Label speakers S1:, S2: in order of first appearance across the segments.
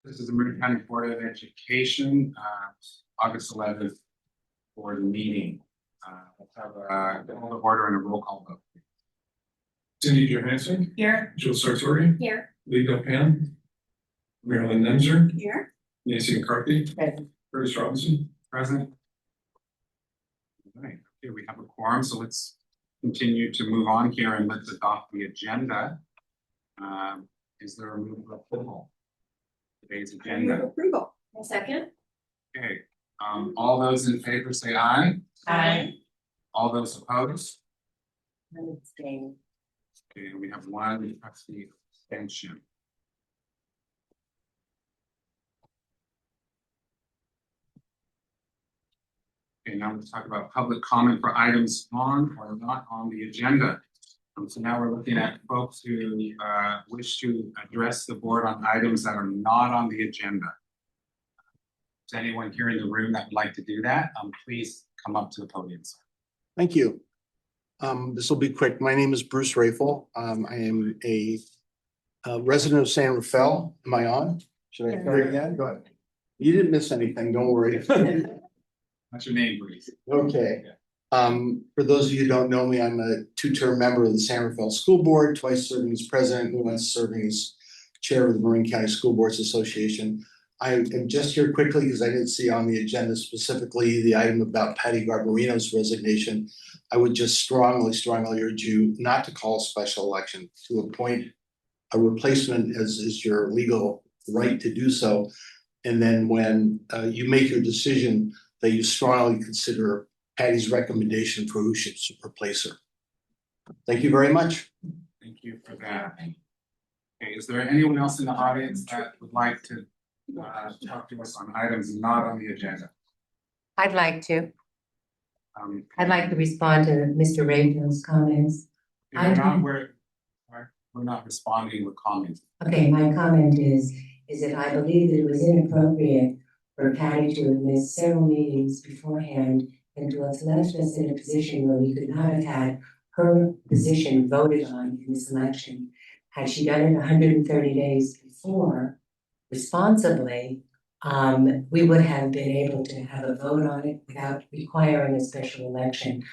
S1: This is the Marin County Board of Education, August 11th board meeting. Let's have a call to order and a roll call vote.
S2: Cindy Johansson.
S3: Here.
S2: Jill Sartori.
S3: Here.
S2: Lee Pan. Marilyn Nemser.
S3: Here.
S2: Nancy McCarthy.
S3: Present.
S2: Curtis Robinson.
S1: Present. All right, okay, we have a quorum, so let's continue to move on here and let's adopt the agenda. Is there a move for approval? Today's agenda.
S3: Approval. A second.
S1: Okay, all those in favor say aye.
S3: Aye.
S1: All those opposed?
S3: Abstain.
S1: Okay, we have one trustee abstention. Okay, now let's talk about public comment for items on or not on the agenda. So now we're looking at folks who wish to address the board on items that are not on the agenda. Is anyone here in the room that would like to do that? Please come up to the podium, sir.
S4: Thank you. This will be quick. My name is Bruce Rafel. I am a resident of San Rafael. Am I on? Should I start again? Go ahead. You didn't miss anything, don't worry.
S1: What's your name, please?
S4: Okay. For those of you who don't know me, I'm a two-term member of the San Rafael School Board, twice serving as president and once serving as chair of the Marin County School Boards Association. I am just here quickly because I didn't see on the agenda specifically the item about Patty Garbarino's resignation. I would just strongly urge you not to call a special election, to appoint a replacement as is your legal right to do so. And then when you make your decision, that you strongly consider Patty's recommendation for who should replace her. Thank you very much.
S1: Thank you for that. Okay, is there anyone else in the audience that would like to talk to us on items not on the agenda?
S3: I'd like to. I'd like to respond to Mr. Raven's comments.
S1: We're not responding with comments.
S3: Okay, my comment is that I believe that it was inappropriate for Patty to have missed several meetings beforehand and to have left us in a position where we could not have had her position voted on in this election. Had she done it 130 days before, responsibly, we would have been able to have a vote on it without requiring a special election.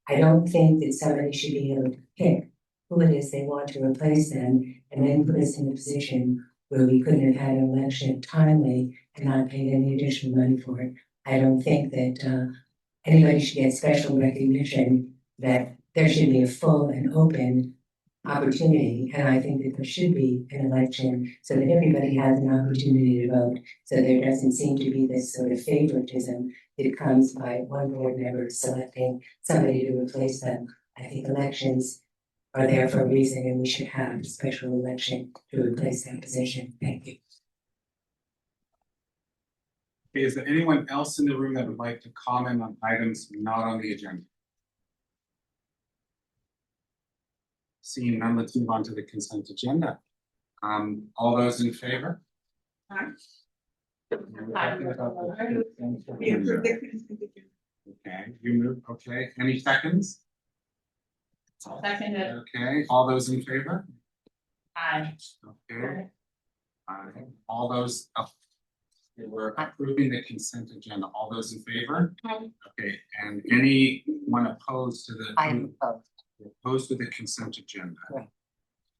S3: I don't think that somebody should be able to pick who it is they want to replace them and then put us in a position where we couldn't have had an election timely and not paid any additional money for it. I don't think that anybody should get special recognition, that there should be a full and open opportunity. And I think that there should be an election so that everybody has an opportunity to vote. So there doesn't seem to be this sort of favoritism that comes by one board member selecting somebody to replace them. I think elections are there for a reason and we should have a special election to replace that position. Thank you.
S1: Okay, is there anyone else in the room that would like to comment on items not on the agenda? Seeing none, let's move on to the consent agenda. All those in favor?
S3: Aye.
S1: Okay, you move. Okay, any seconds?
S3: Seconded.
S1: Okay, all those in favor?
S3: Aye.
S1: Okay. All those we're approving the consent agenda. All those in favor?
S3: Aye.
S1: Okay, and anyone opposed to the?
S3: I am opposed.
S1: Opposed to the consent agenda?
S3: Right.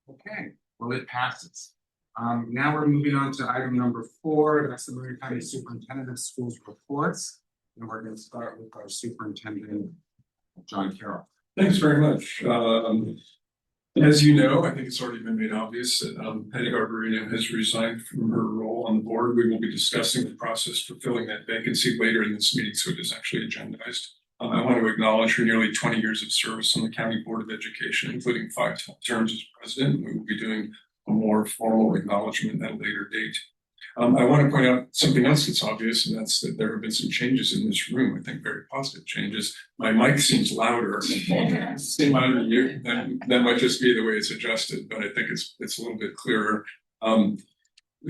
S1: Okay, well, it passes. Now we're moving on to item number 4. That's the Marin County Superintendent of Schools reports. And we're going to start with our superintendent, John Carroll.
S2: Thanks very much. As you know, I think it's already been made obvious that Patty Garbarino has resigned from her role on the board. We will be discussing the process for filling that vacancy later in this meeting, so it is actually agendized. I want to acknowledge her nearly 20 years of service on the County Board of Education, including 5 terms as president. We will be doing a more formal acknowledgement at a later date. I want to point out something else that's obvious, and that's that there have been some changes in this room. I think very positive changes. My mic seems louder. Seem louder to you. That might just be the way it's adjusted, but I think it's a little bit clearer.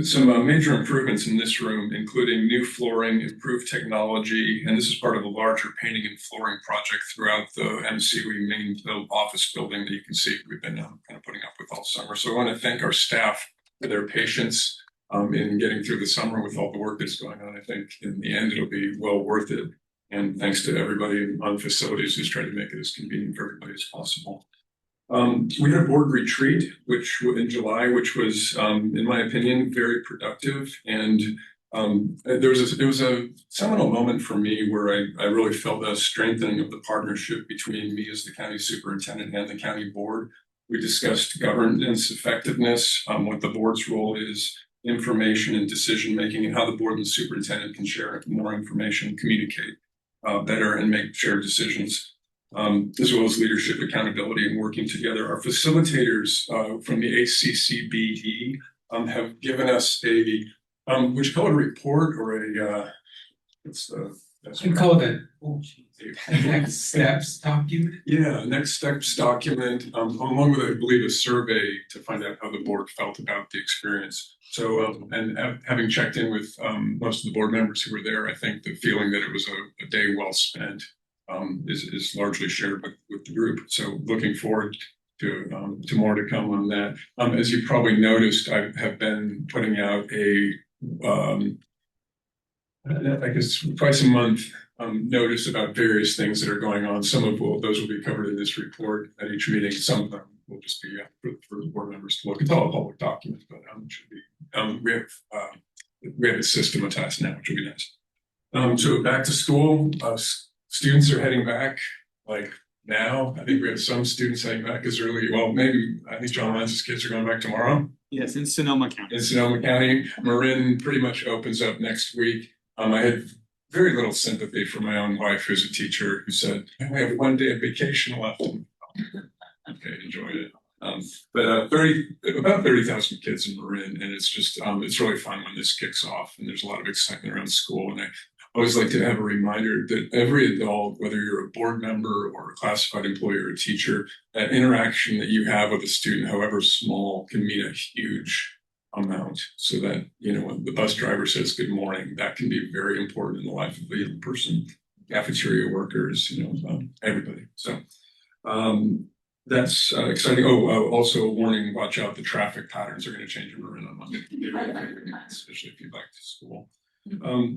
S2: Some major improvements in this room, including new flooring, improved technology, and this is part of a larger painting and flooring project throughout the MCBE Meeting, the office building that you can see we've been kind of putting up with all summer. So I want to thank our staff for their patience in getting through the summer with all the work that's going on. I think in the end, it'll be well worth it. And thanks to everybody on facilities who's tried to make it as convenient for everybody as possible. We had a board retreat, which in July, which was, in my opinion, very productive. And it was a seminal moment for me where I really felt a strengthening of the partnership between me as the county superintendent and the county board. We discussed governance effectiveness, what the board's role is, information and decision making, and how the board and the superintendent can share more information, communicate better, and make shared decisions, as well as leadership, accountability, and working together. Our facilitators from the ACCBE have given us a would you call it a report or a what's the
S1: You call it a next steps document?
S2: Yeah, next steps document, along with, I believe, a survey to find out how the board felt about the experience. So, and having checked in with most of the board members who were there, I think the feeling that it was a day well spent is largely shared with the group. So, looking forward to more to come on that. As you probably noticed, I have been putting out I guess twice a month notice about various things that are going on. Some of those will be covered in this report at each meeting. Some of them will just be for the board members to look. It's all a public document, but it should be. We have it systematized now, which will be nice. So back to school. Students are heading back like now. I think we have some students heading back as early. Well, maybe I think John Lance's kids are going back tomorrow.
S1: Yes, in Sonoma County.
S2: In Sonoma County, Marin pretty much opens up next week. I had very little sympathy for my own wife, who's a teacher, who said, "I have one day of vacation left." Okay, enjoyed it. But about 30,000 kids in Marin, and it's just it's really fun when this kicks off, and there's a lot of excitement around school. And I always like to have a reminder that every adult, whether you're a board member or a classified employee or a teacher, that interaction that you have with a student, however small, can mean a huge amount. So that, when the bus driver says good morning, that can be very important in the life of the young person, cafeteria workers, everybody. So that's exciting. Also a warning, watch out, the traffic patterns are going to change in Marin on Monday, especially if you're back to school.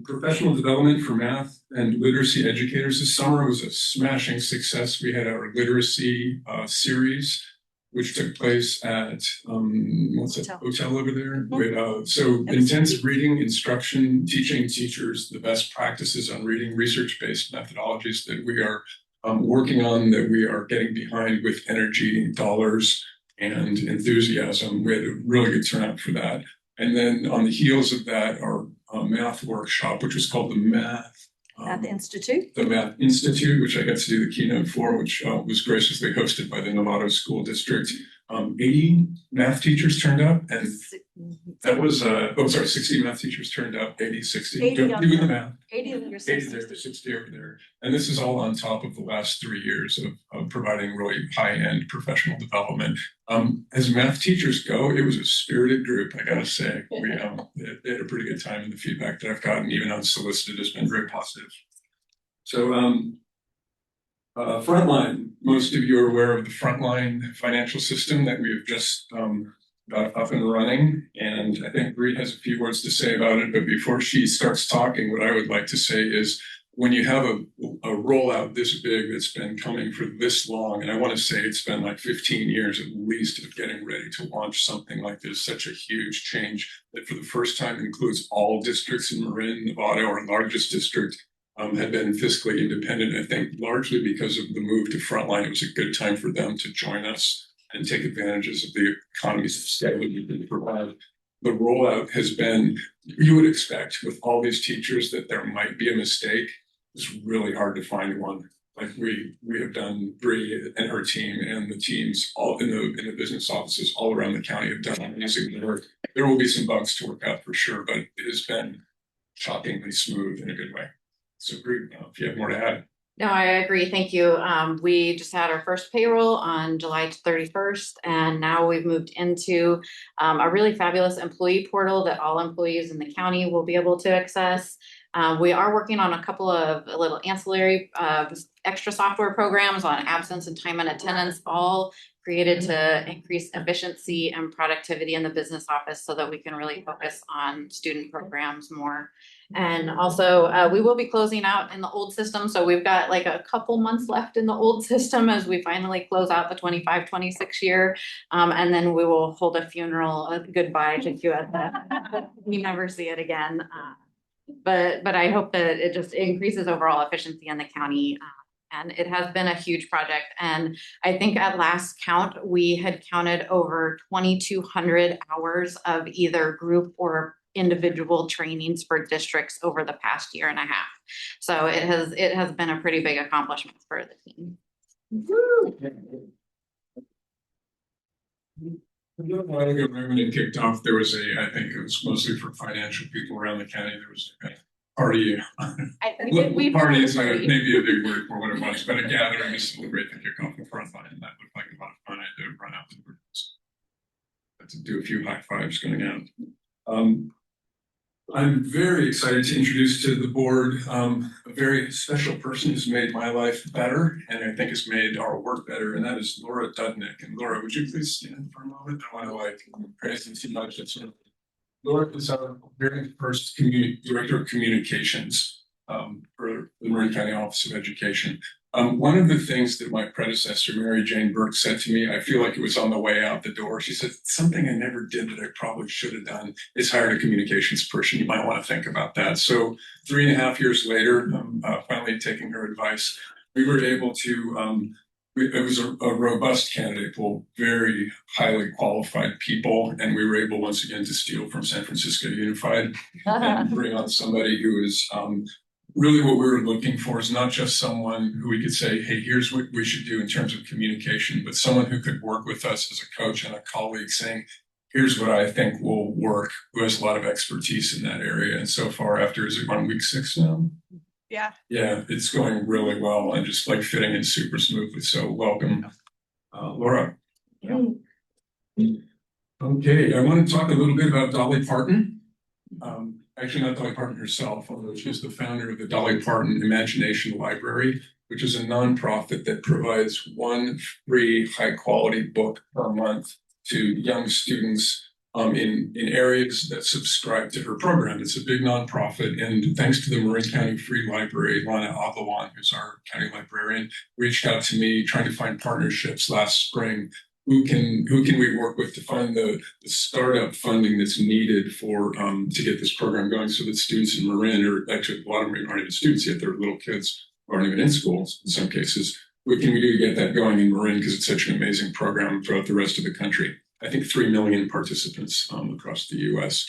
S2: Professional development for math and literacy educators this summer was a smashing success. We had our literacy series, which took place at hotel over there. So intensive reading, instruction, teaching teachers the best practices on reading, research-based methodologies that we are working on, that we are getting behind with energy, dollars, and enthusiasm. We had a really good turnout for that. And then on the heels of that, our math workshop, which was called the Math
S5: Institute.
S2: The Math Institute, which I got to do the keynote for, which was graciously hosted by the Novato School District. 80 math teachers turned up, and that was 60 math teachers turned up, 60. Doing the math.
S5: 80 of your
S2: 80 there, 60 over there. And this is all on top of the last 3 years of providing really high-end professional development. As math teachers go, it was a spirited group, I gotta say. We they had a pretty good time, and the feedback that I've gotten, even unsolicited, has been very positive. So Frontline, most of you are aware of the Frontline financial system that we have just got up and running. And I think Bree has a few words to say about it. But before she starts talking, what I would like to say is, when you have a rollout this big that's been coming for this long, and I want to say it's been like 15 years at least of getting ready to launch something like this, such a huge change that for the first time includes all districts in Marin, Nevada, our largest district, had been fiscally independent. I think largely because of the move to Frontline, it was a good time for them to join us and take advantages of the economies of scale that we can provide. The rollout has been, you would expect with all these teachers that there might be a mistake. It's really hard to find one. Like we have done, Bree and her team and the teams all in the business offices all around the county have done amazing work. There will be some bugs to work out for sure, but it has been shockingly smooth in a good way. So Bree, if you have more to add.
S5: No, I agree. Thank you. We just had our first payroll on July 31st, and now we've moved into a really fabulous employee portal that all employees in the county will be able to access. We are working on a couple of little ancillary extra software programs on absence and time and attendance, all created to increase efficiency and productivity in the business office so that we can really focus on student programs more. And also, we will be closing out in the old system. So we've got like a couple months left in the old system as we finally close out the 25-26 year. And then we will hold a funeral, a goodbye to QSS. We never see it again. But I hope that it just increases overall efficiency in the county. And it has been a huge project. And I think at last count, we had counted over 2,200 hours of either group or individual trainings for districts over the past year and a half. So it has been a pretty big accomplishment for the team.
S2: While ago, when it kicked off, there was I think it was mostly for financial people around the county. There was a party. Party is maybe a big word for what it was, but a gathering to celebrate the kickoff in front line, and that looked like a lot of fun. I did run out to do a few high fives going out. I'm very excited to introduce to the board a very special person who's made my life better, and I think has made our work better, and that is Laura Dudnick. And Laura, would you please stand for a moment? I want to praise you too much. Laura is our very first director of communications for the Marin County Office of Education. One of the things that my predecessor, Mary Jane Burke, said to me, I feel like it was on the way out the door. She said, something I never did that I probably should have done is hired a communications person. You might want to think about that. So 3.5 years later, finally taking her advice, we were able to, it was a robust candidate pool, very highly qualified people. And we were able once again to steal from San Francisco Unified and bring on somebody who is really what we were looking for is not just someone who we could say, hey, here's what we should do in terms of communication, but someone who could work with us as a coach and a colleague saying, here's what I think will work, who has a lot of expertise in that area. And so far after, is it on week 6 now?
S6: Yeah.
S2: Yeah, it's going really well and just like fitting in super smoothly. So welcome, Laura.
S6: Yeah.
S2: Okay, I want to talk a little bit about Dolly Parton. Actually, not Dolly Parton herself, although she's the founder of the Dolly Parton Imagination Library, which is a nonprofit that provides one free high-quality book per month to young students in areas that subscribe to her program. It's a big nonprofit, and thanks to the Marin County Free Library, Lana Aglawan, who's our county librarian, reached out to me trying to find partnerships last spring. Who can we work with to find the startup funding that's needed for to get this program going so that students in Marin, or actually a lot of them aren't even students yet, they're little kids who aren't even in schools in some cases. What can we do to get that going in Marin because it's such an amazing program throughout the rest of the country? I think 3 million participants across the US.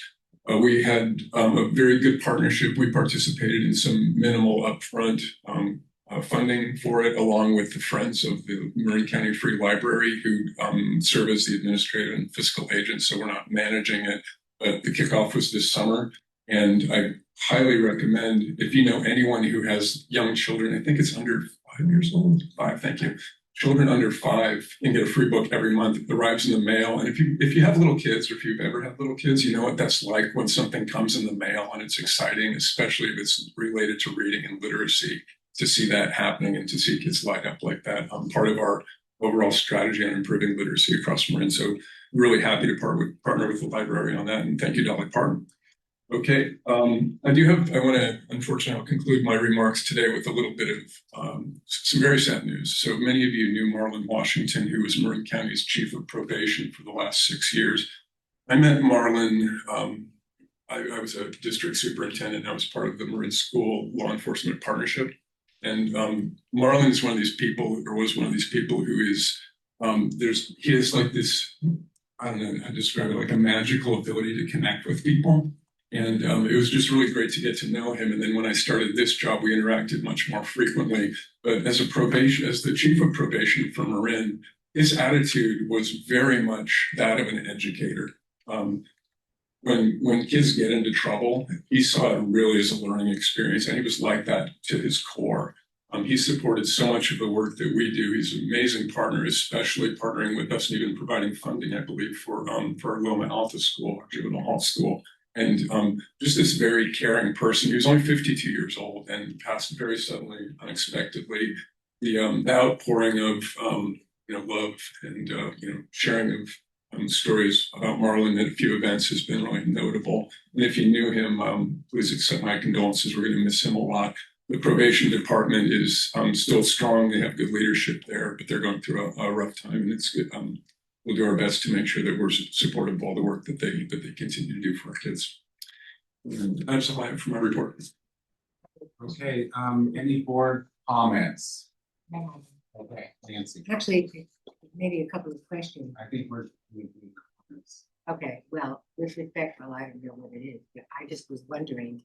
S2: We had a very good partnership. We participated in some minimal upfront funding for it, along with the Friends of the Marin County Free Library, who serve as the administrative and fiscal agent. So we're not managing it, but the kickoff was this summer. And I highly recommend, if you know anyone who has young children, I think it's under 5 years old. 5, thank you. Children under 5 can get a free book every month. It arrives in the mail. And if you have little kids, or if you've ever had little kids, you know what that's like when something comes in the mail and it's exciting, especially if it's related to reading and literacy. To see that happening and to see kids light up like that, part of our overall strategy on improving literacy across Marin. So really happy to partner with the library on that. And thank you, Dolly Parton. Okay, I want to, unfortunately, I'll conclude my remarks today with a little bit of some very sad news. So many of you knew Marlon Washington, who was Marin County's chief of probation for the last 6 years. I met Marlon, I was a district superintendent. I was part of the Marin School Law Enforcement Partnership. And Marlon is one of these people, or was one of these people who is, he has like this, I don't know how to describe it, like a magical ability to connect with people. And it was just really great to get to know him. And then when I started this job, we interacted much more frequently. But as the chief of probation for Marin, his attitude was very much that of an educator. When kids get into trouble, he saw it really as a learning experience, and he was like that to his core. He supported so much of the work that we do. He's an amazing partner, especially partnering with us and even providing funding, I believe, for our Loma Alta school, our juvenile hall school. And just this very caring person. He was only 52 years old and passed very suddenly, unexpectedly. The outpouring of love and sharing of stories about Marlon at a few events has been really notable. And if you knew him, please accept my condolences. We're going to miss him a lot. The probation department is still strong. They have good leadership there, but they're going through a rough time, and it's good. We'll do our best to make sure that we're supportive of all the work that they continue to do for our kids. And that's all I have for my report.
S1: Okay, any board comments? Okay, Nancy,
S3: Actually, maybe a couple of questions.
S1: I think we're.
S3: Okay, well, with respect, well, I don't know what it is, but I just was wondering,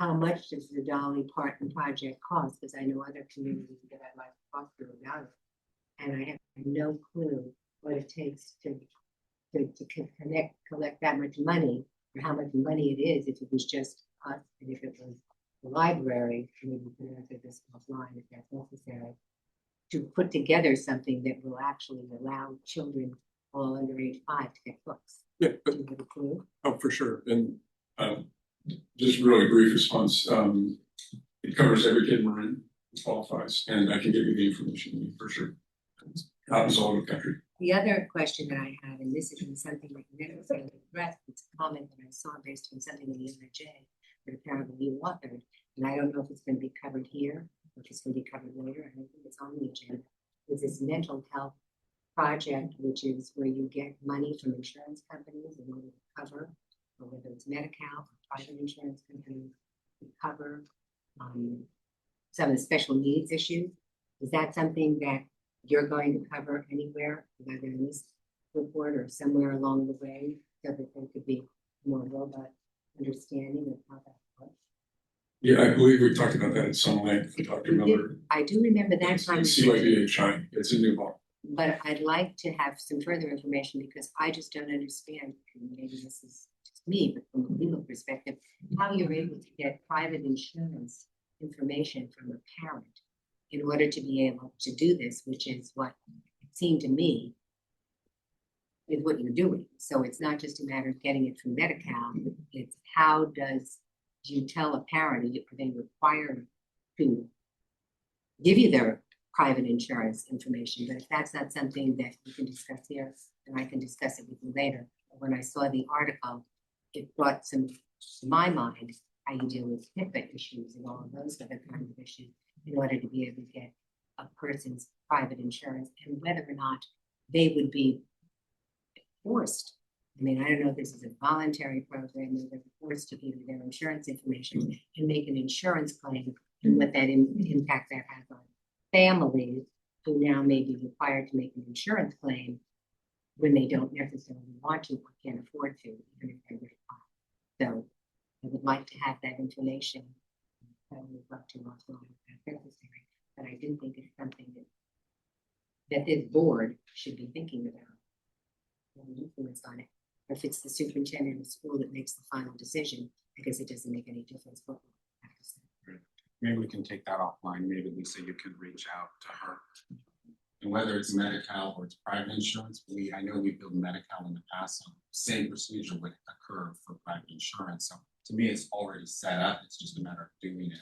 S3: how much does the Dolly Parton project cost? Because I know other communities that I'd like to talk to about it. And I have no clue what it takes to collect that much money, or how much money it is if it was just us, and if it was the library, maybe we can answer this offline if that's necessary, to put together something that will actually allow children all under age 5 to get books.
S2: Yeah,
S3: Do you have a clue?
S2: oh, for sure. And just really brief response. It covers every kid in Marin who qualifies, and I can give you the information you need for sure. Happens all over the country.
S3: The other question that I have, and this isn't something that you never really addressed, it's a comment that I saw based on something in the NRJ that apparently you authored, and I don't know if it's going to be covered here, or if it's going to be covered later. I don't think it's on the agenda. It's this mental health project, which is where you get money from insurance companies in order to cover, or whether it's Medi-Cal or private insurance companies to cover some of the special needs issues. Is that something that you're going to cover anywhere, either in this report or somewhere along the way, so that there could be more robust understanding of how that works?
S2: Yeah, I believe we talked about that at some length with Dr. Miller.
S3: I do remember that time.
S2: CYVHI, it's a new law.
S3: But I'd like to have some further information because I just don't understand, and maybe this is just me, but from a legal perspective, how you're able to get private insurance information from a parent in order to be able to do this, which is what it seemed to me is what you're doing. So it's not just a matter of getting it from Medi-Cal, it's how do you tell a parent, are they required to give you their private insurance information? But if that's not something that we can discuss here, then I can discuss it with you later. When I saw the article, it brought some to my mind how you deal with HIPAA issues and all of those other kinds of issues in order to be able to get a person's private insurance, and whether or not they would be forced. I mean, I don't know if this is a voluntary program where they're forced to give you their insurance information and make an insurance claim, and what that impact that has on families who now may be required to make an insurance claim when they don't necessarily want to or can't afford to, even if they're very high. So I would like to have that information. I would love to offline if that's necessary, but I do think it's something that this board should be thinking about. Influence on it. If it's the superintendent of school that makes the final decision, I guess it doesn't make any difference what we have to say.
S1: Maybe we can take that offline. Maybe Lisa, you can reach out to her. And whether it's Medi-Cal or it's private insurance, I know we built Medi-Cal in the past, so same procedure would occur for private insurance. So to me, it's already set up. It's just a matter of doing it,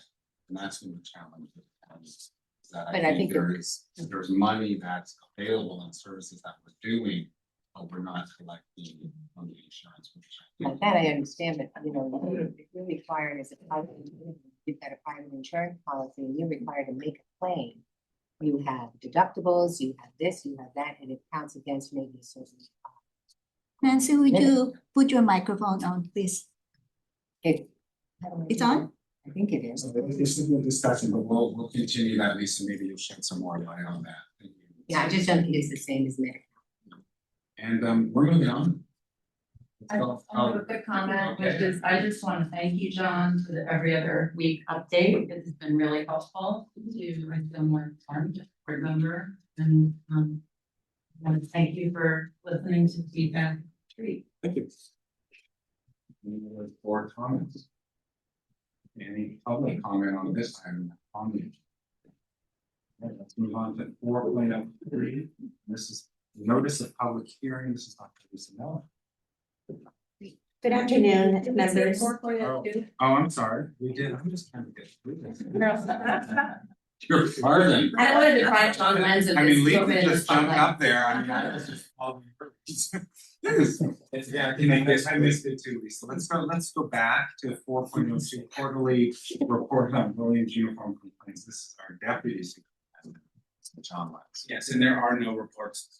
S1: and that's been the challenge. That I think there's money that's available in services that we're doing, but we're not collecting on the insurance.
S3: Like that I understand, but if you're required as a private, you've got a private insurance policy and you're required to make a claim. You have deductibles, you have this, you have that, and it counts against maybe a certain.
S6: Nancy, would you put your microphone on, please? It's on?
S3: I think it is.
S1: So this is a discussion, but we'll continue that, Lisa. Maybe you'll shed some more light on that. Thank you.
S3: Yeah, I just don't think it's the same as Medicare.
S1: And we're moving on.
S7: I have a quick comment, which is I just want to thank you, John, for the every other week update. It has been really helpful to feel more informed as a board member. And I want to thank you for listening to feedback.
S2: Thank you.
S1: Any other board comments? Any public comment on this item on the agenda? Okay, let's move on to 4.3. This is notice of public hearing. This is Dr. Lisa Miller.
S3: Good afternoon, members.
S1: Oh, I'm sorry, we did, I'm just trying to get through this. Your pardon.
S7: I wanted to find John lens of
S1: I mean,
S7: this
S1: Lisa
S7: COVID
S1: just jumped
S7: spotlight.
S1: up there, I mean, I was just all. Yeah, I missed it too, Lisa, let's go back to 4.02 quarterly report on Williams uniform complaints, this is our deputy superintendent, John Lenz. Yes, and there are no reports.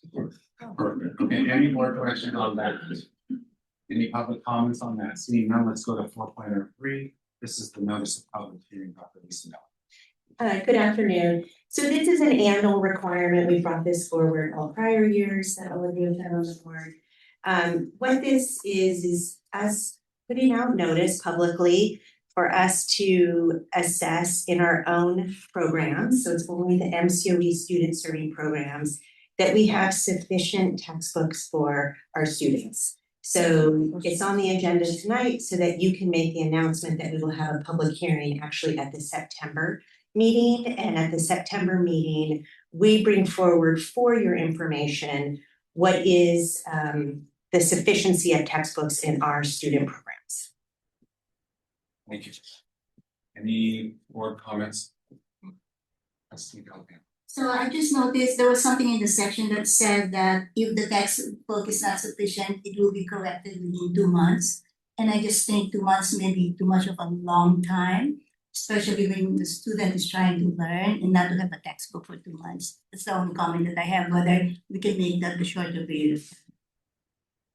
S1: Perfect, okay, any more questions on that? Any public comments on that? Seeing none, let's go to 4.03. This is the notice of public hearing, Dr. Lisa Miller.
S8: Good afternoon. So this is an annual requirement. We brought this forward all prior years that all of you have had on the board. What this is us putting out notice publicly for us to assess in our own programs. So it's only the MCBE student serving programs that we have sufficient textbooks for our students. So it's on the agenda tonight so that you can make the announcement that we will have a public hearing actually at the September meeting. And at the September meeting, we bring forward for your information what is the sufficiency of textbooks in our student programs.
S1: Thank you. Any board comments? Let's see, okay.
S6: So I just noticed there was something in the section that said that if the textbook is not sufficient, it will be corrected within 2 months. And I just think 2 months may be too much of a long time, especially when the student is trying to learn and not to have a textbook for 2 months. That's the only comment that I have, whether we can make that a shorter period of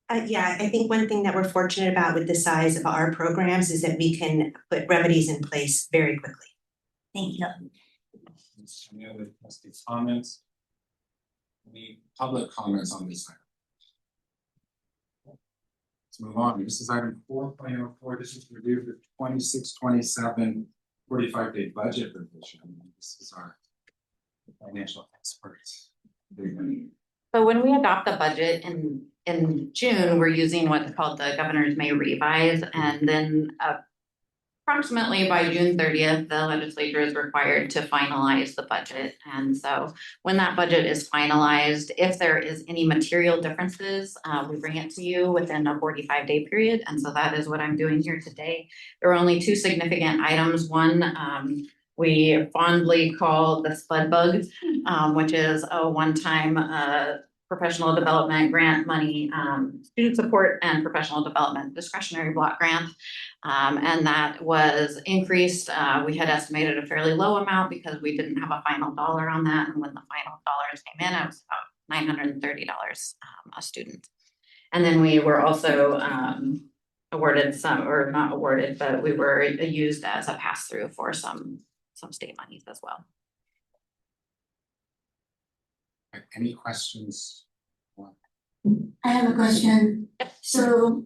S6: time.
S8: Yeah, I think one thing that we're fortunate about with the size of our programs is that we can put remedies in place very quickly.
S6: Thank you.
S1: Any other trustees' comments? Any public comments on this item? Let's move on. This is item 4.04. This is review the 26-27 45-day budget revision. This is our financial experts.
S5: So when we adopt the budget in June, we're using what's called the governor's May revise, and then approximately by June 30th, the legislature is required to finalize the budget. And so when that budget is finalized, if there is any material differences, we bring it to you within a 45-day period. And so that is what I'm doing here today. There are only 2 significant items. One, we fondly call the SPUD bug, which is a one-time professional development grant money, student support and professional development discretionary block grant. And that was increased. We had estimated a fairly low amount because we didn't have a final dollar on that. And when the final dollars came in, it was about $930 a student. And then we were also awarded some, or not awarded, but we were used as a pass-through for some state monies as well.
S1: Any questions?
S6: I have a question. So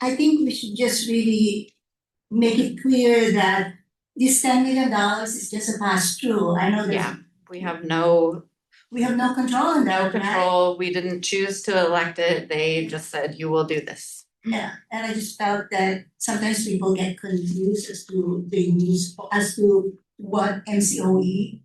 S6: I think we should just really make it clear that this $10 million is just a pass-through. I know
S5: Yeah,
S6: that
S5: we have no
S6: control on that, right?
S5: control. We didn't choose to elect it. They just said, you will do this.
S6: Yeah, and I just felt that sometimes people get confused as to the use, as to what MCOE,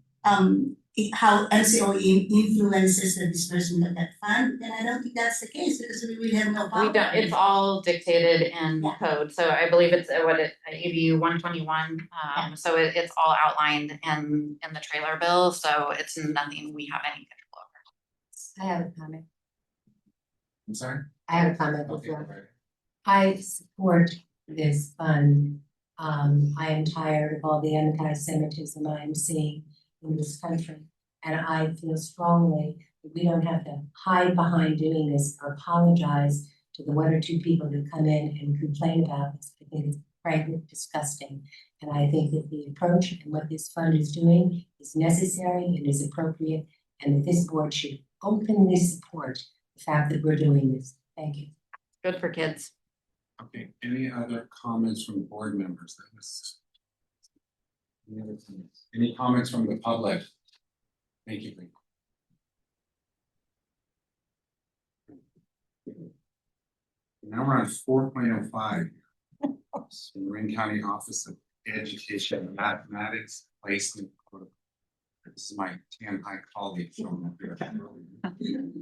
S6: how MCOE influences the disbursement of that fund. And I don't think that's the case because we really have no power.
S5: We don't, it's all dictated in
S6: Yeah.
S5: code. So I believe it's ABU 121. So it's all outlined in the trailer bill. So it's nothing we have any control over.
S3: I have a comment.
S1: I'm sorry?
S3: I have a comment
S1: Okay,
S3: before.
S1: right.
S3: I support this fund. I am tired of all the anti-Semitism I am seeing in this country. And I feel strongly that we don't have to hide behind doing this or apologize to the 1 or 2 people who come in and complain about this. I think it's frankly disgusting. And I think that the approach and what this fund is doing is necessary and is appropriate, and that this board should openly support the fact that we're doing this. Thank you.
S5: Good for kids.
S1: Okay, any other comments from board members? Any comments from the public? Thank you. Now we're on 4.05. Marin County Office of Education and Mathematics Placement Protocol. This is my tan high colleague showing up here.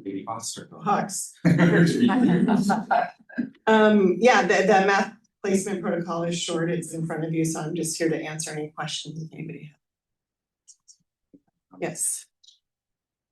S1: Katie Foster.
S9: Yeah, the math placement protocol is short, it's in front of you, so I'm just here to answer any questions if anybody has. Yes.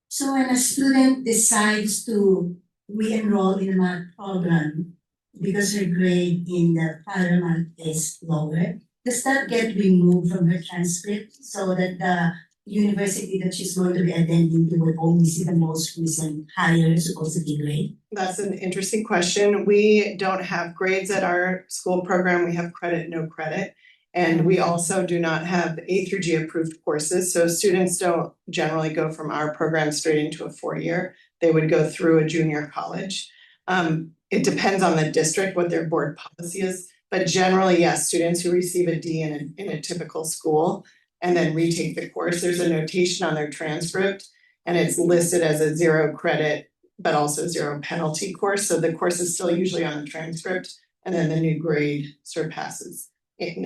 S6: So when a student decides to re-enroll in a math program because her grade in the prior month is lower, does that get removed from her transcript so that the university that she's going to be attending to will only see the most recent higher supposedly grade?
S9: That's an interesting question. We don't have grades at our school program. We have credit, no credit. And we also do not have A through G approved courses. So students don't generally go from our program straight into a 4-year. They would go through a junior college. It depends on the district, what their board policy is. But generally, yes, students who receive a D in a typical school and then retake the course, there's a notation on their transcript and it's listed as a 0 credit but also 0 penalty course. So the course is still usually on the transcript and then the new grade surpasses it,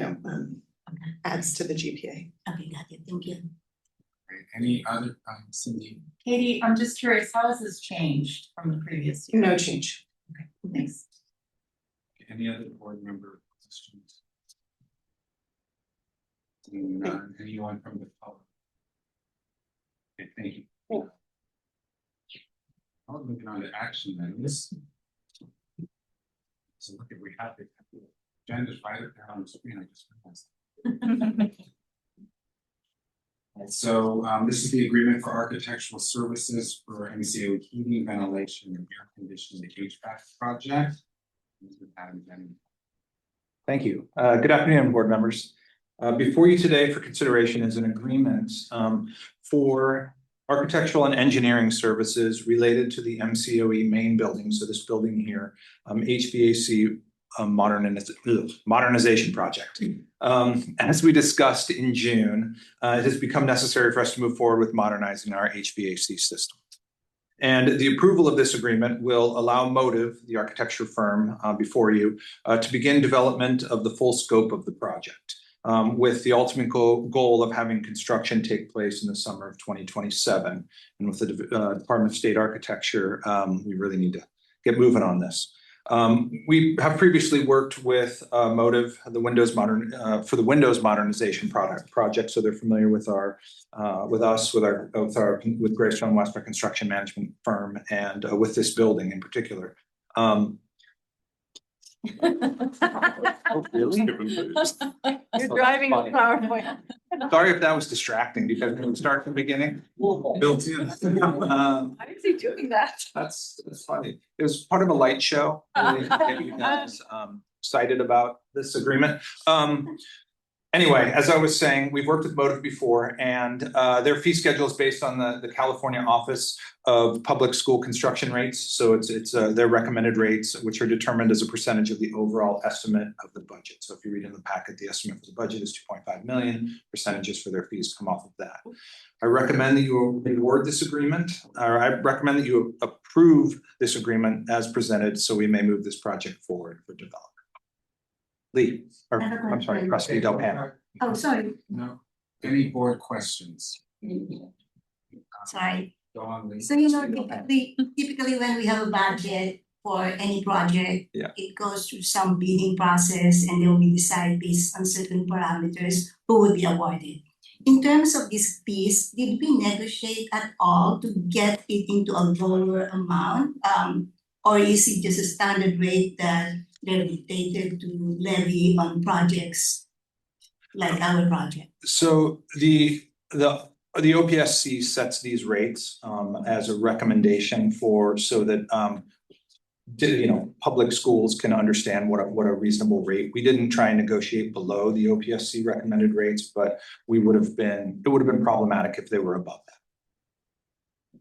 S9: adds to the GPA.
S6: Okay, got it, thank you.
S1: Great. Any other, Cindy?
S7: Katie, I'm just curious, how has this changed from the previous year?
S9: No change.
S7: Okay, thanks.
S1: Any other board member questions? None. Anyone from the public? Okay, thank you. I'll move on to action then. So look at we have the agenda right there on the screen. I just realized. And so this is the agreement for architectural services for MCBE heating, ventilation, and air conditioning, the HVAC project.
S10: Thank you. Good afternoon, board members. Before you today for consideration is an agreement for architectural and engineering services related to the MCBE main building. So this building here, HVAC modernization project. As we discussed in June, it has become necessary for us to move forward with modernizing our HVAC system. And the approval of this agreement will allow Motive, the architecture firm before you, to begin development of the full scope of the project, with the ultimate goal of having construction take place in the summer of 2027. And with the Department of State Architecture, we really need to get moving on this. We have previously worked with Motive, the Windows for the Windows modernization project, so they're familiar with with Greystone Western Construction Management firm and with this building in particular. Oh, really?
S7: You're driving a PowerPoint.
S10: Sorry if that was distracting. Do you guys want to start from the beginning?
S1: Built in.
S7: Why is he doing that?
S10: That's funny. It was part of a light show. Really get you guys excited about this agreement. Anyway, as I was saying, we've worked with Motive before, and their fee schedule is based on the California Office of Public School Construction Rates. So it's their recommended rates, which are determined as a percentage of the overall estimate of the budget. So if you read in the packet, the estimate for the budget is 2.5 million. Percentages for their fees come off of that. I recommend that you award this agreement, or I recommend that you approve this agreement as presented, so we may move this project forward for development. Lee, or I'm sorry, Trustee Del Pan.
S6: Oh, sorry,
S1: No. Any board questions?
S6: sorry.
S1: Go on, Lee.
S6: So typically when we have a budget for any project,
S10: Yeah.
S6: it goes through some bidding process and they will be decided based on certain parameters who will be awarded. In terms of these fees, did we negotiate at all to get it into a lower amount? Or is it just a standard rate that they're dictated to levy on projects like our project?
S10: So the OPSC sets these rates as a recommendation so that public schools can understand what a reasonable rate. We didn't try and negotiate below the OPSC recommended rates, but it would have been problematic if they were above that.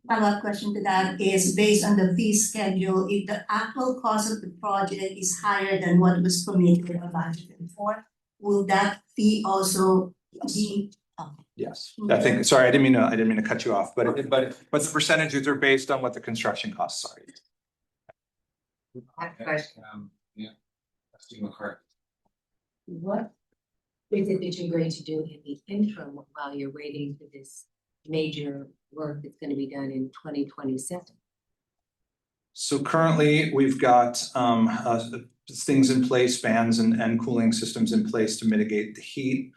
S6: Follow-up question to that is based on the fee schedule, if the actual cost of the project is higher than what was committed or budgeted for, will that fee also be?
S10: Yes, I think. Sorry, I didn't mean to cut you off, but the percentages are based on what the construction costs are.
S1: Yeah. Trustee McCarthy.
S3: What is it that you're going to do in the interim while you're waiting for this major work that's going to be done in 2027?
S10: So currently we've got things in place, fans and cooling systems in place to mitigate the heat.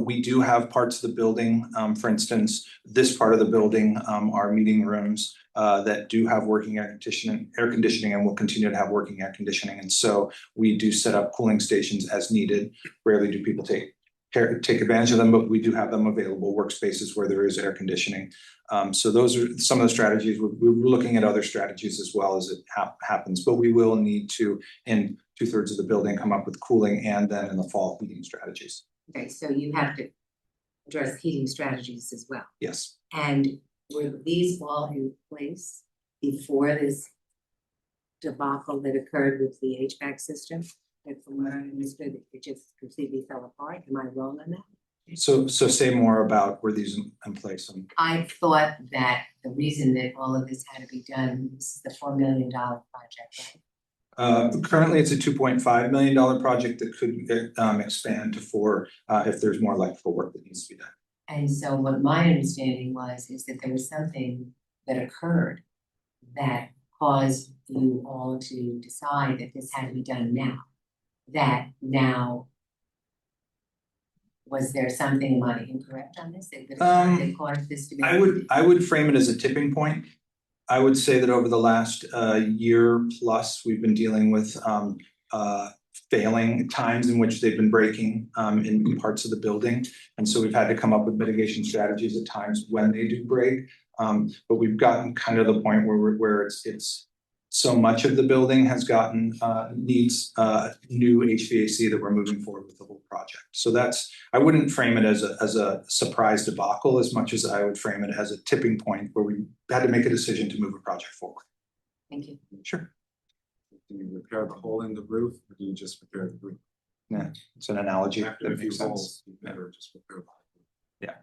S10: We do have parts of the building, for instance, this part of the building, are meeting rooms that do have working air conditioning and will continue to have working air conditioning. And so we do set up cooling stations as needed. Rarely do people take advantage of them, but we do have them available, workspaces where there is air conditioning. So those are some of the strategies. We're looking at other strategies as well as it happens, but we will need to, in 2/3 of the building, come up with cooling and then in the fall heating strategies.
S3: Okay, so you have to address heating strategies as well.
S10: Yes.
S3: And were these all in place before this debacle that occurred with the HVAC system? And from what I understood, it just completely fell apart. Am I wrong on that?
S10: So say more about where these in place.
S3: I thought that the reason that all of this had to be done, this is the $4 million project, right?
S10: Currently, it's a $2.5 million project that could expand to 4 if there's more electrical work that needs to be done.
S3: And so what my understanding is that there was something that occurred that caused you all to decide that this had to be done now. That now, was there something, am I incorrect on this? That caused this to be?
S10: I would frame it as a tipping point. I would say that over the last year plus, we've been dealing with failing times in which they've been breaking in parts of the building. And so we've had to come up with mitigation strategies at times when they do break. But we've gotten kind of the point where it's so much of the building has gotten needs new HVAC that we're moving forward with the whole project. So I wouldn't frame it as a surprise debacle as much as I would frame it as a tipping point where we had to make a decision to move a project forward.
S3: Thank you.
S10: Sure.
S1: Do you repair the hole in the roof or do you just repair the roof?
S10: Yeah, it's an analogy.
S1: After a few holes, you better just repair the roof.
S10: Yeah.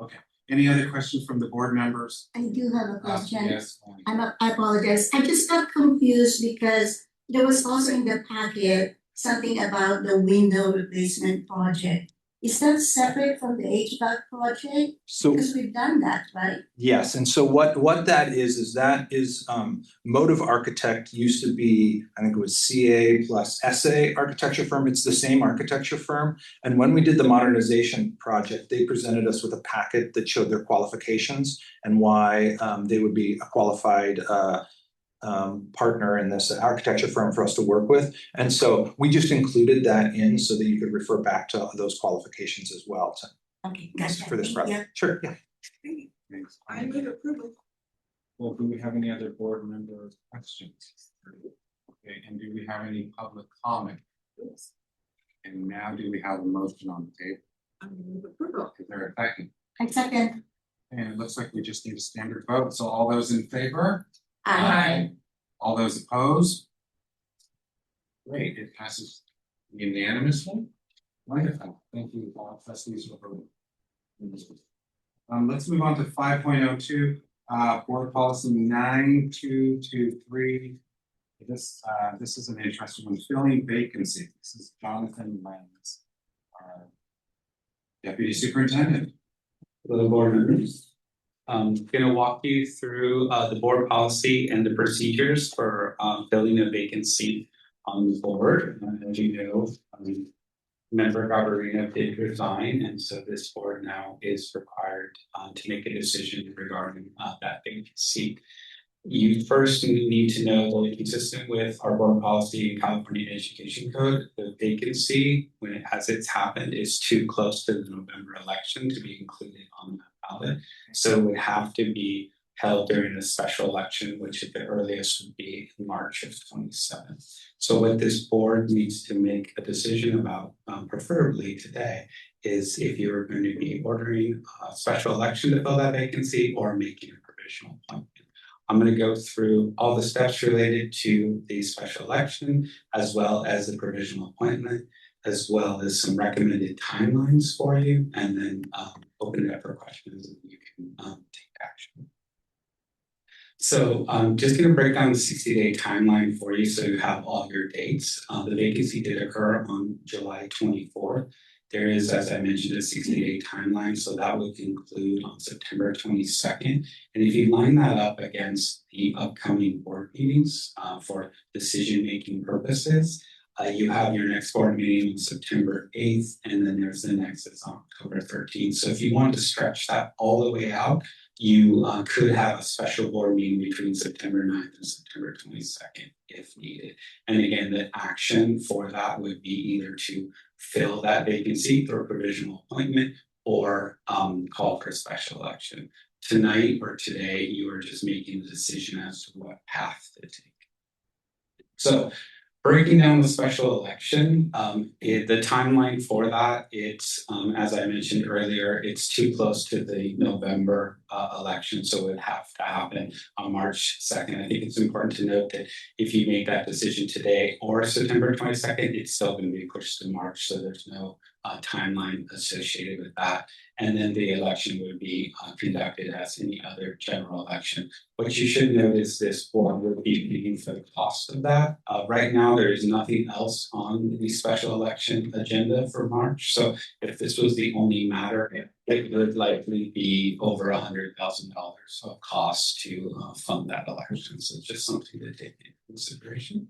S1: Okay. Any other questions from the board members?
S6: I do have a question.
S1: Yes.
S6: I apologize. I just got confused because there was also in the packet something about the window replacement project. Is that separate from the HVAC project?
S10: So
S6: Because we've done that, right?
S10: yes, and so what that is Motive Architect used to be, I think it was CA plus SA architecture firm. It's the same architecture firm. And when we did the modernization project, they presented us with a packet that showed their qualifications and why they would be a qualified partner in this architecture firm for us to work with. And so we just included that in so that you could refer back to those qualifications as well
S6: Okay, gotcha.
S10: for this
S6: Yeah.
S10: project. Sure, yeah.
S1: Thanks.
S6: I move approval.
S1: Well, do we have any other board member questions? Okay, and do we have any public comment? And now do we have a motion on the table?
S6: I move approval.
S1: Is there a second?
S6: I second.
S1: And it looks like we just need a standard vote. So all those in favor?
S6: Aye.
S1: All those opposed? Great, it passes unanimously. Wonderful, thank you, trustees. Let's move on to 5.02, board policy 9223. This is an interesting one, filling vacancy. This is Jonathan Lenz, our deputy superintendent.
S11: Hello, board members. Gonna walk you through the board policy and the procedures for filling a vacancy on the board. As you know, member Garbarino did resign, and so this board now is required to make a decision regarding that vacancy. You first need to know that consistent with our board policy and California Education Code, the vacancy, when it has happened, is too close to the November election to be included on that ballot. So it would have to be held during a special election, which at the earliest would be in March of 27. So what this board needs to make a decision about, preferably today, is if you're going to be ordering a special election to fill that vacancy or making a provisional appointment. I'm going to go through all the steps related to the special election, as well as the provisional appointment, as well as some recommended timelines for you, and then open it up for questions and you can take action. So I'm just going to break down the 60-day timeline for you so you have all your dates. The vacancy did occur on July 24th. There is, as I mentioned, a 60-day timeline, so that would conclude on September 22nd. And if you line that up against the upcoming board meetings for decision-making purposes, you have your next board meeting on September 8th, and then there's the next is on October 13th. So if you want to stretch that all the way out, you could have a special board meeting between September 9th and September 22nd if needed. And again, the action for that would be either to fill that vacancy through a provisional appointment or call for a special election. Tonight or today, you are just making the decision as to what path to take. So breaking down the special election, the timeline for that, it's, as I mentioned earlier, it's too close to the November election, so it would have to happen on March 2nd. I think it's important to note that if you make that decision today or September 22nd, it's still going to be pushed to March, so there's no timeline associated with that. And then the election would be conducted as any other general election. What you should note is this board would be paying for the cost of that. Right now, there is nothing else on the special election agenda for March. So if this was the only matter, it would likely be over $100,000 of cost to fund that election. So it's just something to take into consideration.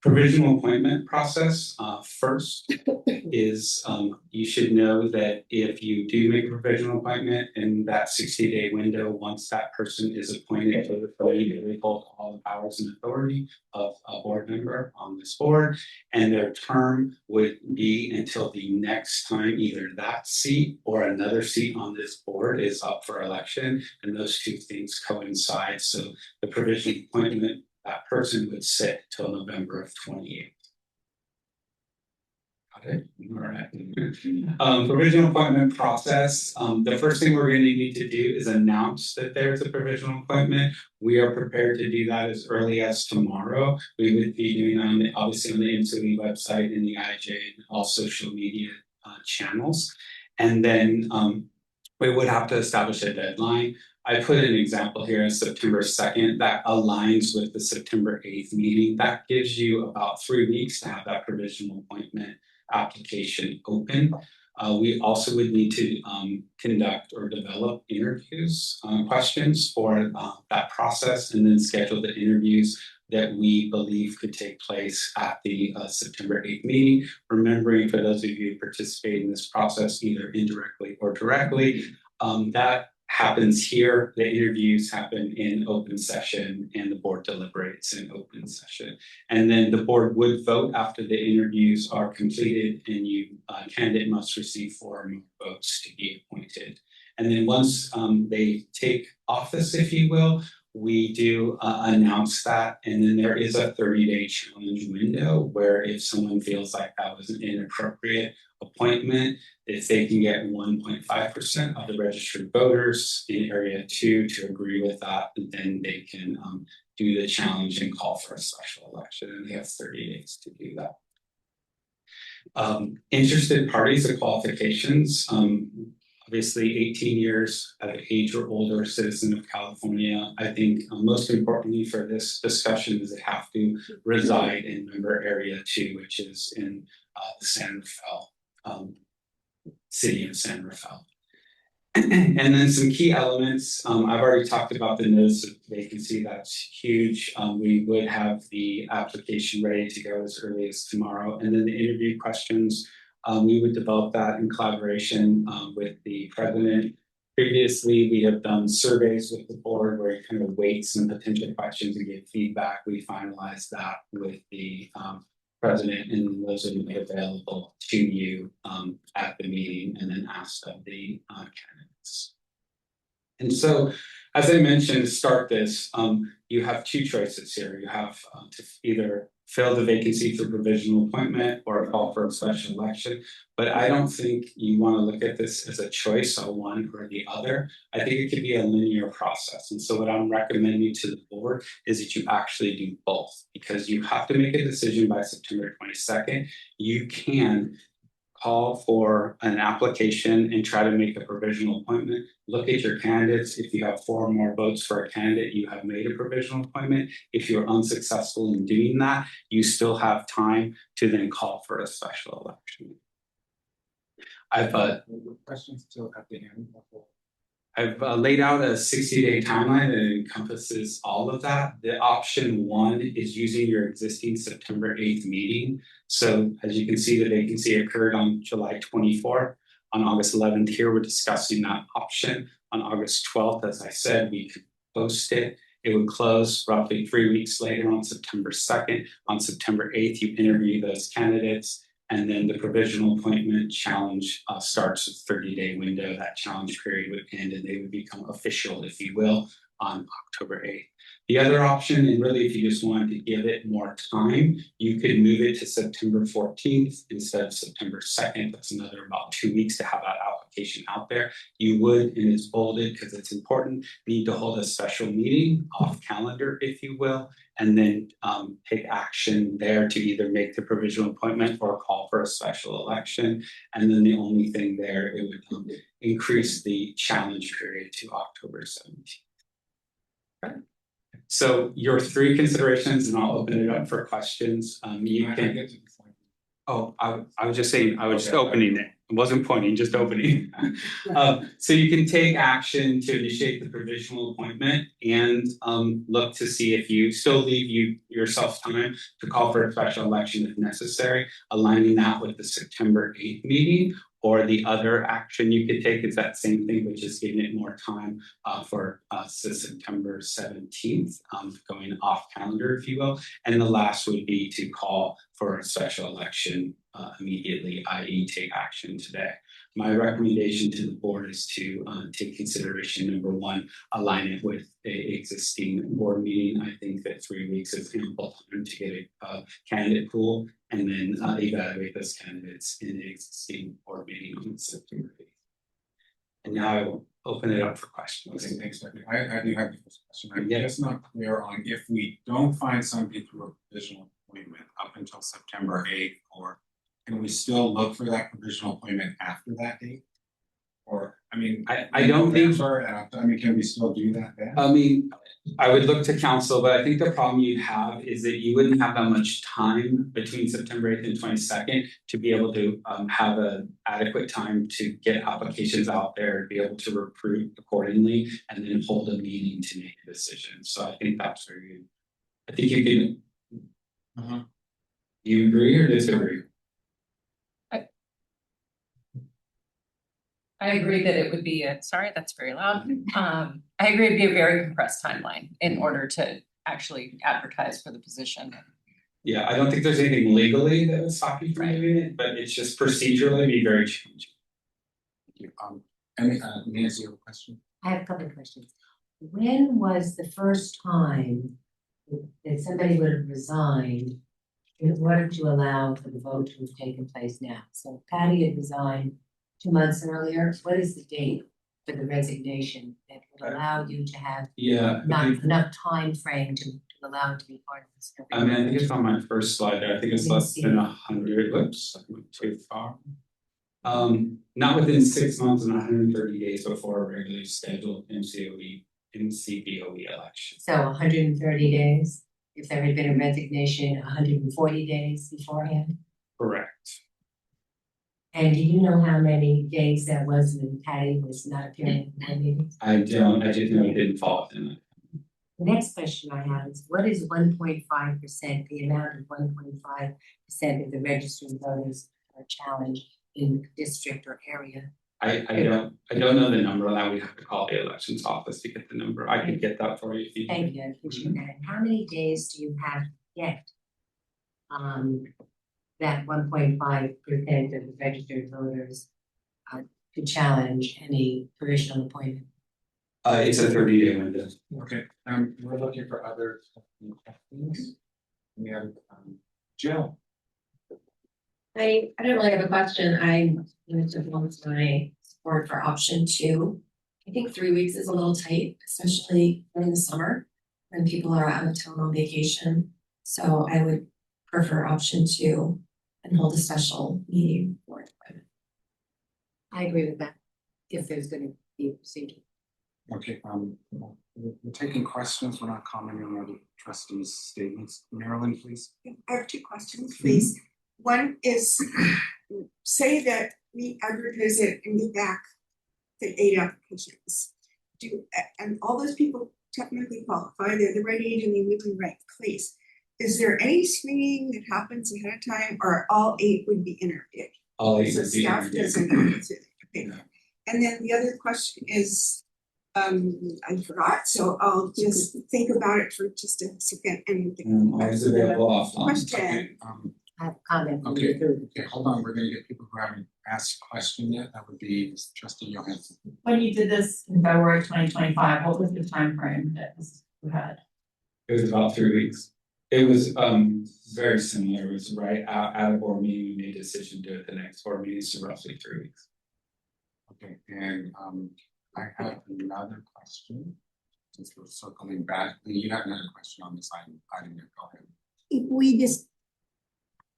S11: Provisional appointment process, first is you should know that if you do make a provisional appointment in that 60-day window, once that person is appointed to the committee, they hold all the powers and authority of a board member on this board, and their term would be until the next time either that seat or another seat on this board is up for election, and those two things coincide. So the provisional appointment, that person would sit till November of 28. Okay, all right. Provisional appointment process. The first thing we're going to need to do is announce that there's a provisional appointment. We are prepared to do that as early as tomorrow. We would be doing obviously on the MCBE website and the IJ and all social media channels. And then we would have to establish a deadline. I put an example here as September 2nd that aligns with the September 8th meeting. That gives you about 3 weeks to have that provisional appointment application open. We also would need to conduct or develop interviews, questions for that process, and then schedule the interviews that we believe could take place at the September 8th meeting. Remembering, for those of you who participate in this process, either indirectly or directly, that happens here. The interviews happen in open session and the board deliberates in open session. And then the board would vote after the interviews are completed, and candidate must receive 4 or more votes to be appointed. And then once they take office, if you will, we do announce that, and then there is a 30-day challenge window where if someone feels like that was an inappropriate appointment, if they can get 1.5% of the registered voters in area 2 to agree with that, then they can do the challenge and call for a special election, and they have 30 days to do that. Interested parties, the qualifications. Obviously 18 years of age or older, citizen of California. I think most importantly for this discussion is they have to reside in member area 2, which is in the San Rafael, city of San Rafael. And then some key elements. I've already talked about the notice of vacancy. That's huge. We would have the application ready to go as early as tomorrow. And then the interview questions, we would develop that in collaboration with the president. Previously, we have done surveys with the board where you kind of weight some potential questions and give feedback. We finalized that with the president, and those will be available to you at the meeting and then asked of the candidates. And so, as I mentioned, to start this, you have 2 choices here. You have to either fill the vacancy through provisional appointment or call for a special election. But I don't think you want to look at this as a choice of one or the other. I think it could be a linear process. And so what I'm recommending to the board is that you actually do both, because you have to make a decision by September 22nd. You can call for an application and try to make a provisional appointment. Look at your candidates. If you have 4 or more votes for a candidate, you have made a provisional appointment. If you're unsuccessful in doing that, you still have time to then call for a special election. I've
S1: Questions till at the end.
S11: laid out a 60-day timeline that encompasses all of that. The option one is using your existing September 8th meeting. So as you can see, the vacancy occurred on July 24th. On August 11th, here we're discussing that option. On August 12th, as I said, we could post it. It would close roughly 3 weeks later on September 2nd. On September 8th, you interview those candidates. And then the provisional appointment challenge starts a 30-day window. That challenge period would end and they would become official, if you will, on October 8th. The other option, and really if you just wanted to give it more time, you could move it to September 14th instead of September 2nd. That's another about 2 weeks to have that application out there. You would, and it's bolded because it's important, need to hold a special meeting off calendar, if you will, and then take action there to either make the provisional appointment or call for a special election. And then the only thing there, it would increase the challenge period to October 17th. Okay. So your three considerations, and I'll open it up for questions. You can. Oh, I was just saying, I was just opening it. I wasn't pointing, just opening. So you can take action to initiate the provisional appointment and look to see if you still leave yourself time to call for a special election if necessary, aligning that with the September 8th meeting. Or the other action you could take is that same thing, which is giving it more time for September 17th, going off calendar, if you will. And the last would be to call for a special election immediately, i.e. take action today. My recommendation to the board is to take consideration number one, align it with a existing board meeting. I think that 3 weeks is ample time to get a candidate pool and then evaluate those candidates in the existing board meeting on September 8th. And now I will open it up for questions.
S1: Okay, thanks, Becky. I do have the first question. I'm just not clear on if we don't find somebody through a provisional appointment up until September 8th, or can we still look for that provisional appointment after that date? Or, I mean,
S11: I don't think.
S1: I mean, can we still do that then?
S11: I mean, I would look to council, but I think the problem you have is that you wouldn't have that much time between September 8th and 22nd to be able to have an adequate time to get applications out there, to be able to recruit accordingly, and then hold a meeting to make a decision. So I think that's where I think you can. Do you agree or disagree?
S7: I agree that it would be sorry, that's very loud. I agree it'd be a very compressed timeline in order to actually advertise for the position.
S11: Yeah, I don't think there's anything legally that would stop you from doing it, but it's just procedurally be very challenging.
S1: Thank you. Nancy, you have a question?
S3: I have a couple of questions. When was the first time that somebody would have resigned in order to allow for the vote to have taken place now? So Patty had resigned 2 months earlier. What is the date for the resignation that would allow you to have not enough time frame to allow it to be part of this?
S11: I mean, I think it's on my first slide there. I think it's less than 100. Whoops, I went too far. Not within 6 months and 130 days before a regularly scheduled MCBE election.
S3: So 130 days. If there had been a resignation, 140 days beforehand.
S11: Correct.
S3: And do you know how many days that was when Patty was not appearing in the meetings?
S11: I don't. I just know it didn't fall within it.
S3: The next question I have is, what is 1.5%, the amount of 1.5% of the registered voters are challenged in the district or area?
S11: I don't know the number on that. We have to call the elections office to get the number. I could get that for you if you.
S3: Thank you, I appreciate that. How many days do you have to get that 1.5% of the registered voters to challenge any provisional appointment?
S11: It's a 30-day window.
S1: Okay, we're looking for other questions. We have Jill.
S12: I don't really have a question. I'm going to announce my support for option 2. I think 3 weeks is a little tight, especially during the summer when people are out of town on vacation. So I would prefer option 2 and hold a special meeting for it.
S3: I agree with that, if there's going to be a procedure.
S1: Okay, we're taking questions. We're not commenting on other trustees' statements. Marilyn, please.
S13: I have 2 questions, please. One is, say that we advertise it and get back the 8 applications. And all those people technically qualify, they're the right age and they live in the right place. Is there any screening that happens ahead of time, or all 8 would be interviewed?
S11: All 8
S13: So
S11: would be
S13: staff
S11: interviewed.
S13: doesn't know what's in it. Okay.
S11: Yeah.
S13: And then the other question is, I forgot, so I'll just think about it for just a second and.
S11: Always available offline.
S13: Question.
S1: Okay,
S3: I have a comment.
S1: okay, hold on, we're gonna get people who haven't asked a question yet, that would be trustee Johansson.
S7: When you did this in February 2025, what was the time frame that you had?
S11: It was about 3 weeks. It was very similar. It was right out of board meeting, we made a decision to do it the next board meeting, so roughly 3 weeks.
S1: Okay, and I have another question. Since we're circling back, you have another question on this item, go ahead.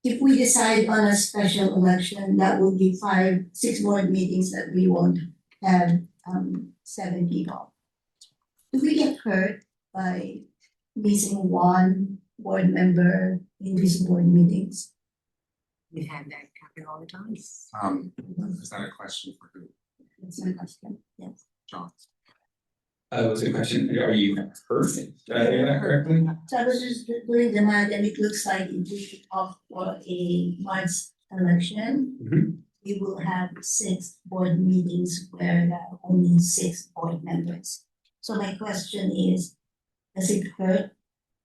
S6: If we decide on a special election, that will be 6 board meetings that we won't have 7 people. Do we get hurt by missing 1 board member in these board meetings?
S3: We've had that happen all the time.
S1: Is that a question for who?
S6: That's my question, yes.
S1: John?
S11: What's the question? Are you perfect? Did I hear that correctly?
S6: So I was just doing the math, and it looks like if we opt for a March election, we will have 6 board meetings where there are only 6 board members. So my question is, does it hurt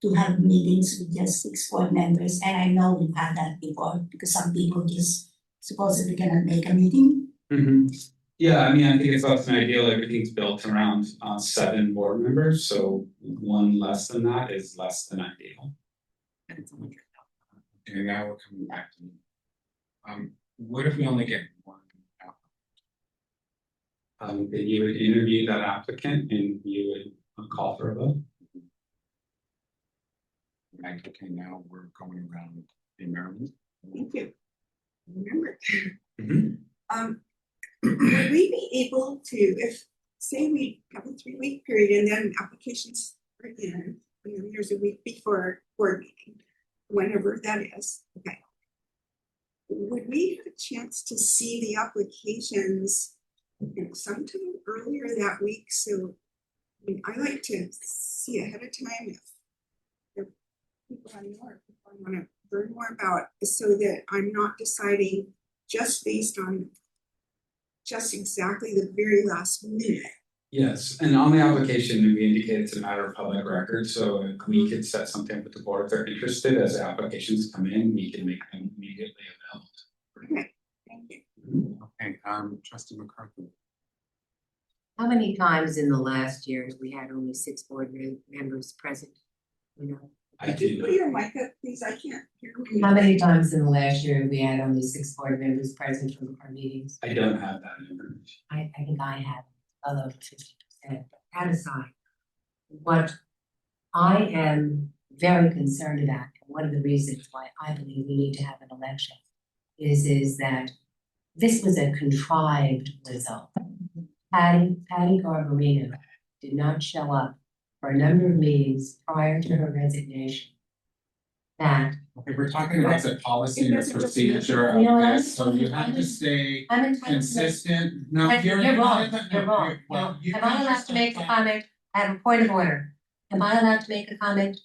S6: to have meetings with just 6 board members? And I know we've had that before, because some people just supposedly cannot make a meeting.
S11: Yeah, I mean, I think it's less than ideal. Everything's built around 7 board members, so 1 less than that is less than ideal.
S1: Okay, now we're coming back to you. What if we only get 1 applicant?
S11: Then you would interview that applicant and you would call for a vote.
S1: Right, okay, now we're going around in Maryland.
S13: Thank you. Remember. Would we be able to, if, say we have a 3-week period and then applications are in, there's a week before board meeting, whenever that is, okay. Would we have a chance to see the applications sometime earlier that week? So, I mean, I like to see ahead of time if people I know or people I want to learn more about, so that I'm not deciding just based on just exactly the very last minute.
S11: Yes, and on the application, we indicate it's a matter of public record, so if we could set something with the board if they're interested, as applications come in, we can make them immediately available.
S13: Okay, thank you.
S1: Okay, trustee McCarthy.
S3: How many times in the last year we had only 6 board members present? You know,
S11: I
S13: Could you put
S11: do.
S13: your mic up, please? I can't hear you.
S3: how many times in the last year we had only 6 board members present for our meetings?
S11: I don't have that information.
S3: I think I have well over 50%. That aside, what I am very concerned about, and one of the reasons why I believe we need to have an election, is that this was a contrived result. Patty Garbarino did not show up for a number of meetings prior to her resignation. That
S1: Okay, we're talking about the policy and the procedure
S3: You know
S1: of
S3: what?
S1: this, so you have to stay
S3: I'm entitled to.
S1: consistent. No,
S3: You're wrong, you're wrong.
S1: Well, you
S3: Am I allowed to make a comment? I have a point of order. Am I allowed to make a comment?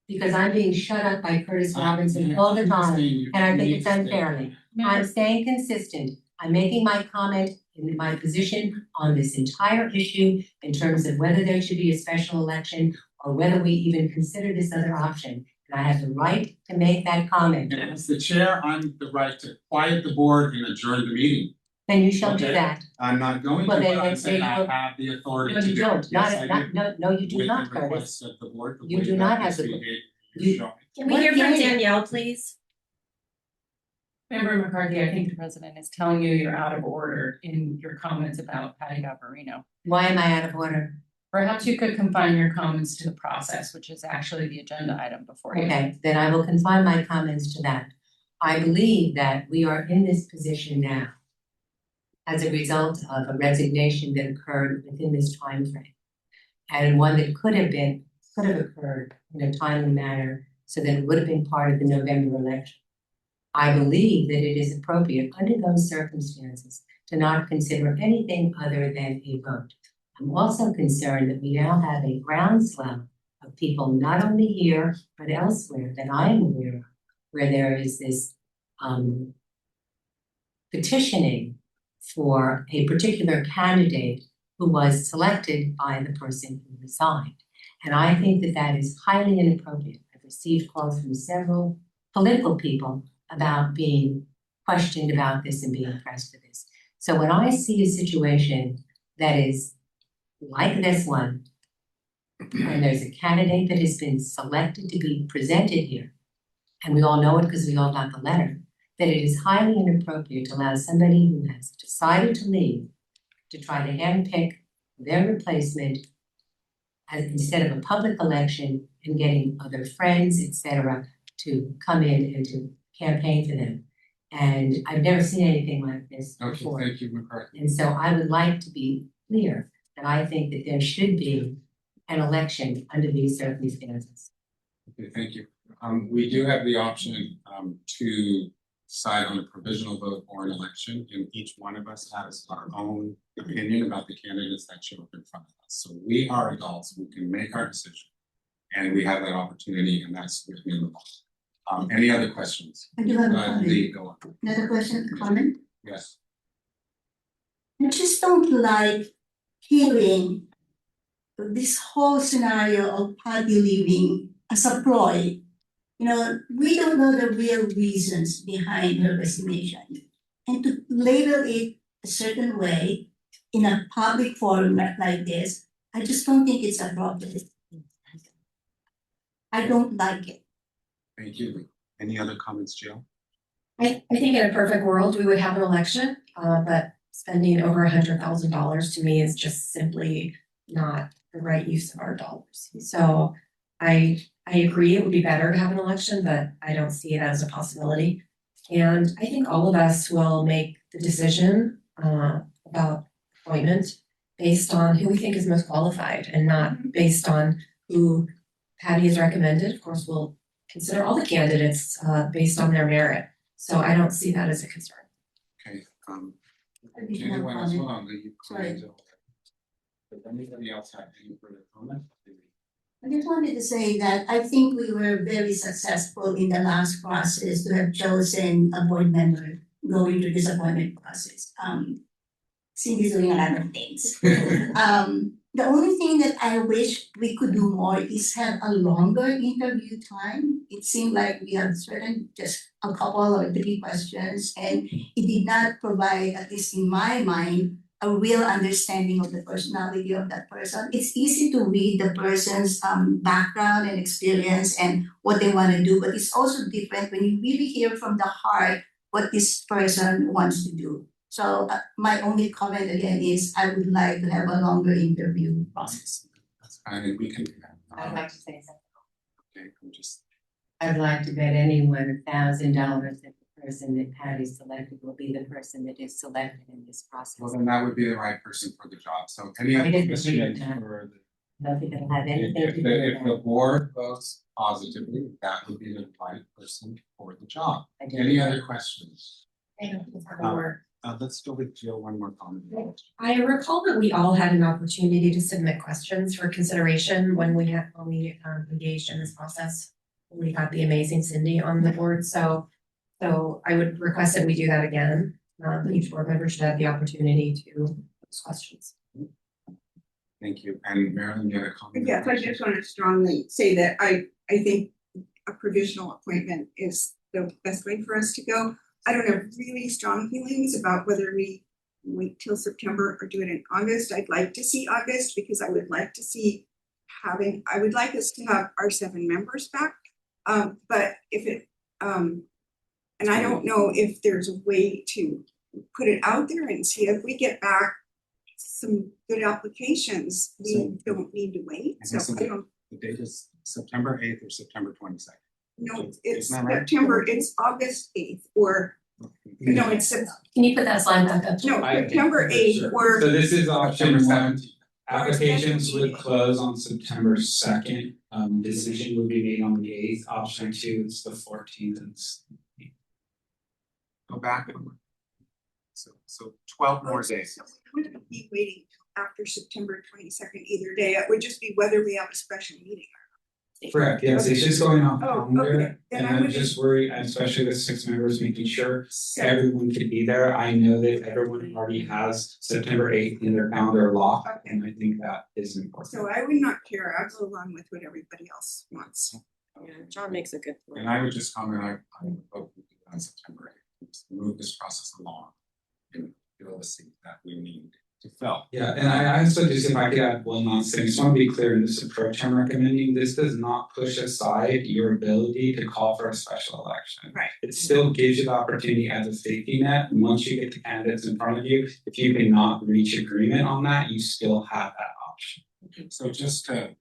S3: Because I'm being shut up by Curtis Robinson all the time, and I think it's unfairly. I'm staying consistent. I'm making my comment in my position on this entire issue in terms of whether there should be a special election or whether we even consider this other option. And I have the right to make that comment.
S1: And as the chair, I'm the right to quiet the board and adjourn the meeting.
S3: Then you shall do
S1: Okay.
S3: that.
S1: I'm not going to,
S3: Well,
S1: but
S3: then
S1: I'm saying I
S3: you-
S1: have the authority
S3: No,
S1: to
S3: you
S1: do
S3: don't.
S1: it. Yes, I do.
S3: No, you do not,
S1: With the
S3: Curtis.
S1: request of the board.
S3: You do not have the-
S1: behavior
S3: you-
S1: showing.
S12: Can we hear from Danielle, please?
S7: Member McCarthy, I think the president is telling you you're out of order in your comments about Patty Garbarino.
S3: Why am I out of order?
S7: Perhaps you could confine your comments to the process, which is actually the agenda item before you.
S3: Okay, then I will confine my comments to that. I believe that we are in this position now as a result of a resignation that occurred within this time frame, and one that could have occurred in a timely manner so that it would have been part of the November election. I believe that it is appropriate under those circumstances to not consider anything other than a vote. I'm also concerned that we now have a groundswell of people not only here, but elsewhere that I am aware of, where there is this petitioning for a particular candidate who was selected by the person who resigned. And I think that that is highly inappropriate. I've received calls from several political people about being questioned about this and being pressed for this. So when I see a situation that is like this one, and there's a candidate that has been selected to be presented here, and we all know it because we all got the letter, that it is highly inappropriate to allow somebody who has decided to leave to try to handpick their replacement as instead of a public election and getting other friends, etc., to come in and to campaign for them. And I've never seen anything like this before.
S1: Okay, thank you, McCarthy.
S3: And so I would like to be clear that I think that there should be an election under these circumstances.
S1: Okay, thank you. We do have the option to decide on a provisional vote or an election, and each one of us has our own opinion about the candidates that show up in front of us. So we are adults, we can make our decision, and we have that opportunity, and that's within the law. Any other questions?
S6: I do have a comment.
S1: Lee, go on.
S6: Another question, comment?
S1: Yes.
S6: I just don't like hearing this whole scenario of party leaving as a ploy. You know, we don't know the real reasons behind her resignation. And to label it a certain way in a public forum like this, I just don't think it's appropriate. I don't like it.
S1: Thank you, Lee. Any other comments, Jill?
S12: I think in a perfect world, we would have an election, but spending over $100,000 to me is just simply not the right use of our dollars. So I agree it would be better to have an election, but I don't see it as a possibility. And I think all of us will make the decision about appointment based on who we think is most qualified and not based on who Patty has recommended. Of course, we'll consider all the candidates based on their merit. So I don't see that as a concern.
S1: Okay,
S6: I do have a
S1: anyone else?
S6: comment.
S1: Hold on, Lee, you
S6: Sorry.
S1: commented. Does anybody else have any further comment?
S6: I just wanted to say that I think we were very successful in the last process to have chosen a board member going through this appointment process. Cindy's doing a lot of things. The only thing that I wish we could do more is have a longer interview time. It seemed like we had just a couple or 3 questions, and it did not provide, at least in my mind, a real understanding of the personality of that person. It's easy to read the person's background and experience and what they want to do, but it's also different when you really hear from the heart what this person wants to do. So my only comment again is I would like to have a longer interview process.
S1: That's fine, and we can do that.
S3: I'd like to say something.
S1: Okay, I'm just,
S3: I'd like to bet anyone $1,000 that the person that Patty selected will be the person that is selected in this process.
S1: well, then that would be the right person for the job. So any other
S3: I didn't
S1: questions
S3: agree with that.
S1: for
S3: I don't think it'll have
S1: the,
S3: anything to
S1: if
S3: do
S1: the,
S3: with
S1: if the
S3: that.
S1: board votes positively, that would be the right person for the job.
S3: I do.
S1: Any other questions?
S12: Or
S1: Let's go with Jill, one more comment.
S12: I recall that we all had an opportunity to submit questions for consideration when we engaged in this process. We got the amazing Cindy on the board, so I would request that we do that again. Each board member should have the opportunity to ask questions.
S1: Thank you. And Marilyn, you had a comment?
S13: Yes, I just want to strongly say that I think a provisional appointment is the best way for us to go. I don't have really strong feelings about whether we wait till September or do it in August. I'd like to see August because I would like to see I would like us to have our 7 members back. But if it, and I don't know if there's a way to put it out there and see if we get back some good applications, we don't need to wait. So I don't.
S1: The date is September 8th or September 22nd.
S13: No, it's
S1: Isn't that right?
S13: September, it's August 8th or, no, it's,
S12: Can you put that slide back up?
S13: no, September 8th or.
S11: So this is
S1: September
S11: option 1.
S1: 17th.
S11: Applications would close on September 2nd. Decision would be made on the 8th. Option 2 is the 14th.
S1: go back and. So 12 more days.
S13: So we wouldn't be waiting till after September 22nd either day. It would just be whether we have a special meeting.
S11: Correct, yes, it's just going off
S13: Oh,
S11: calendar,
S13: okay. Then
S11: and
S13: I
S11: I'm
S13: would
S11: just worried, especially with 6 members, making sure everyone could be there. I know that everyone already has September 8th in their calendar locked,
S13: Okay.
S11: and I think that is important.
S13: So I would not care. I'll go along with what everybody else wants.
S12: Yeah, John makes a good point.
S1: And I would just comment, I would hope we do it on September 8th, just move this process along and fill the seat that we need to fill.
S11: Yeah, and I also just, if I could add one last thing, just want to be clear in this approach I'm recommending, this does not push aside your ability to call for a special election.
S13: Right.
S11: It still gives you the opportunity as a safety net, and once you get the candidates in front of you, if you cannot reach agreement on that, you still have that option.
S1: So just to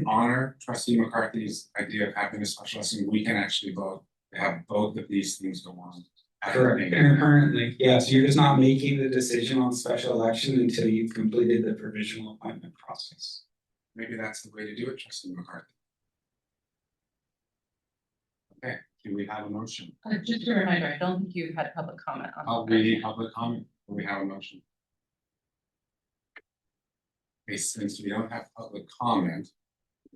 S1: honor trustee McCarthy's idea of having a special election, we can actually vote to have both of these things go on.
S11: Correct, and currently, yes, you're just not making the decision on special election until you've completed the provisional appointment process.
S1: Maybe that's the way to do it, trustee McCarthy. Okay, do we have a motion?
S7: Just a reminder, I don't think you've had public comment on.
S1: Oh, we need public comment, or we have a motion? Okay, since we don't have public comment,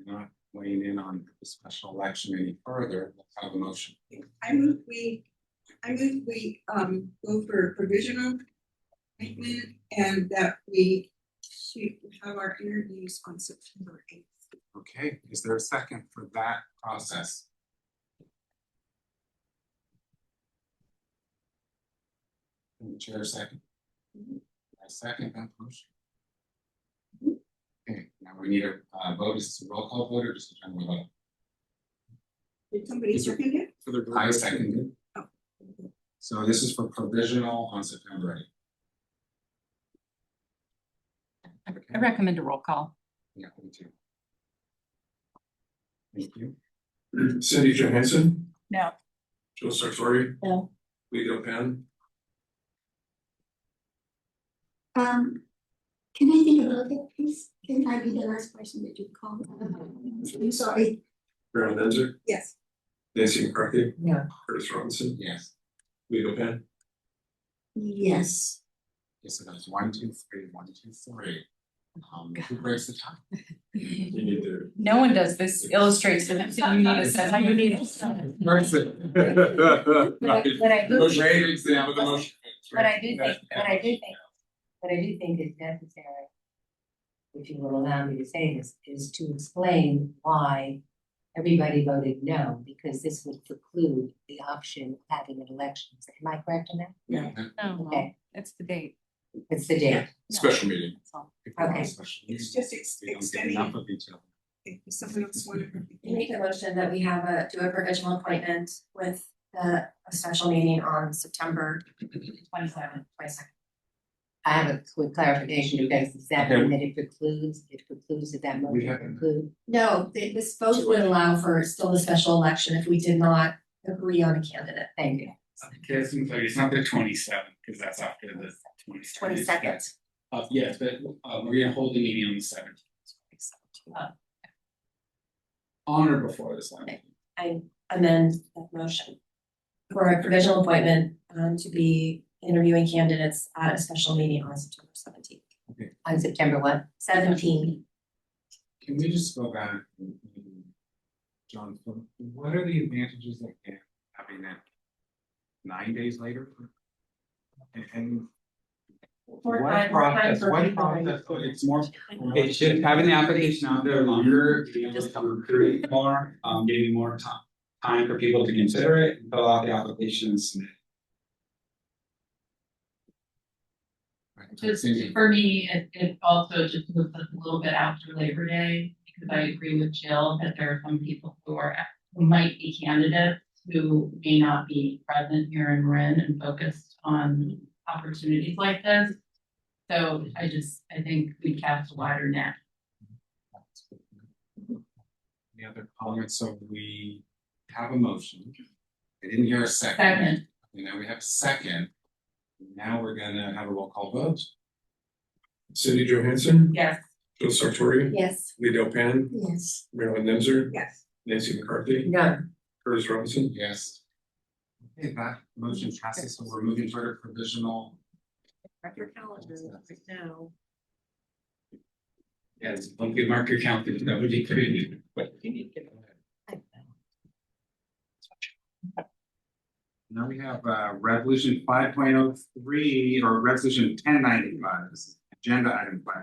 S1: we're not weighing in on the special election any further, let's have a motion.
S13: I move we go for provisional appointment and that we should have our interviews on September 8th.
S1: Okay, is there a second for that process? And the chair second. I second that motion. Okay, now we need a vote. Is this a roll call vote or just a general vote?
S13: Did somebody second it?
S1: I seconded.
S13: Oh.
S1: So this is for provisional on September 8th.
S7: I recommend a roll call.
S1: Yeah, me too. Thank you.
S2: Cindy Johansson,
S7: No.
S2: Jill Sartori.
S12: No.
S2: Leo Pan,
S6: Can I think about it, please? Can I be the last person that you call? I'm sorry.
S2: Marilyn Enzer,
S13: Yes.
S2: Nancy McCarthy.
S3: No.
S2: Curtis Robinson,
S1: Yes.
S2: Leo Pan.
S6: Yes.
S1: Yes, it is 1, 2, 3, 1, 2, 3. Who breaks the tie?
S2: You need to.
S7: No one does this, illustrates the thing you need to say, how you need it.
S1: Breaks it.
S12: But I do,
S1: Great example of the motion.
S3: But I do think it's necessary, if you will allow me to say this, is to explain why everybody voted no, because this would preclude the option of having an election. Am I correct in that?
S1: Yeah.
S7: No,
S3: Okay,
S7: it's the date.
S3: it's the date.
S2: Special meeting.
S7: That's all.
S3: Okay.
S13: It's just
S1: We don't get
S13: extending
S1: enough
S13: it.
S1: of each other.
S13: If someone else wanted.
S12: I make a motion that we have do a provisional appointment with a special meeting on September
S7: 27th.
S12: 22nd.
S3: I have a quick clarification, because does that mean that it precludes that that
S1: We
S3: motion
S1: have-
S3: preclude?
S12: No, this vote would allow for still a special election if we did not agree on a candidate.
S3: Thank you.
S11: It's not the 27th, because that's after the
S12: 22nd.
S11: Yes, but we're gonna hold the meeting on the 17th. On or before the 17th.
S12: I amend that motion for a provisional appointment to be interviewing candidates at a special meeting on September 17th.
S3: On September what?
S12: 17th.
S1: Can we just go back? John, what are the advantages of having it 9 days later? And
S12: More
S11: What
S12: time
S11: process,
S12: for
S11: what
S12: people.
S11: process, it's more, it's just having the application out there longer, being able to recruit more, giving more time for people to consider it, fill out the application and submit.
S7: Just for me, it also just moves us a little bit after Labor Day, because I agree with Jill that there are some people who might be candidates who may not be present here in Marin and focused on opportunities like this. So I think we cast a wider net.
S1: Any other comments? So we have a motion. I didn't hear a second.
S7: Second.
S1: And now we have a second. Now we're gonna have a roll call vote.
S2: Cindy Johansson,
S7: Yes.
S2: Jill Sartori,
S12: Yes.
S2: Leo Pan,
S6: Yes.
S2: Marilyn Enzer,
S13: Yes.
S2: Nancy McCarthy,
S3: No.
S2: Curtis Robinson.
S1: Yes. Okay, that motion passes, so we're moving toward a provisional.
S7: Mark your calendar right now.
S11: Yes, don't you mark your calendar, that would be great.
S1: Now we have resolution 5.03 or resolution 1095. This is agenda item 5.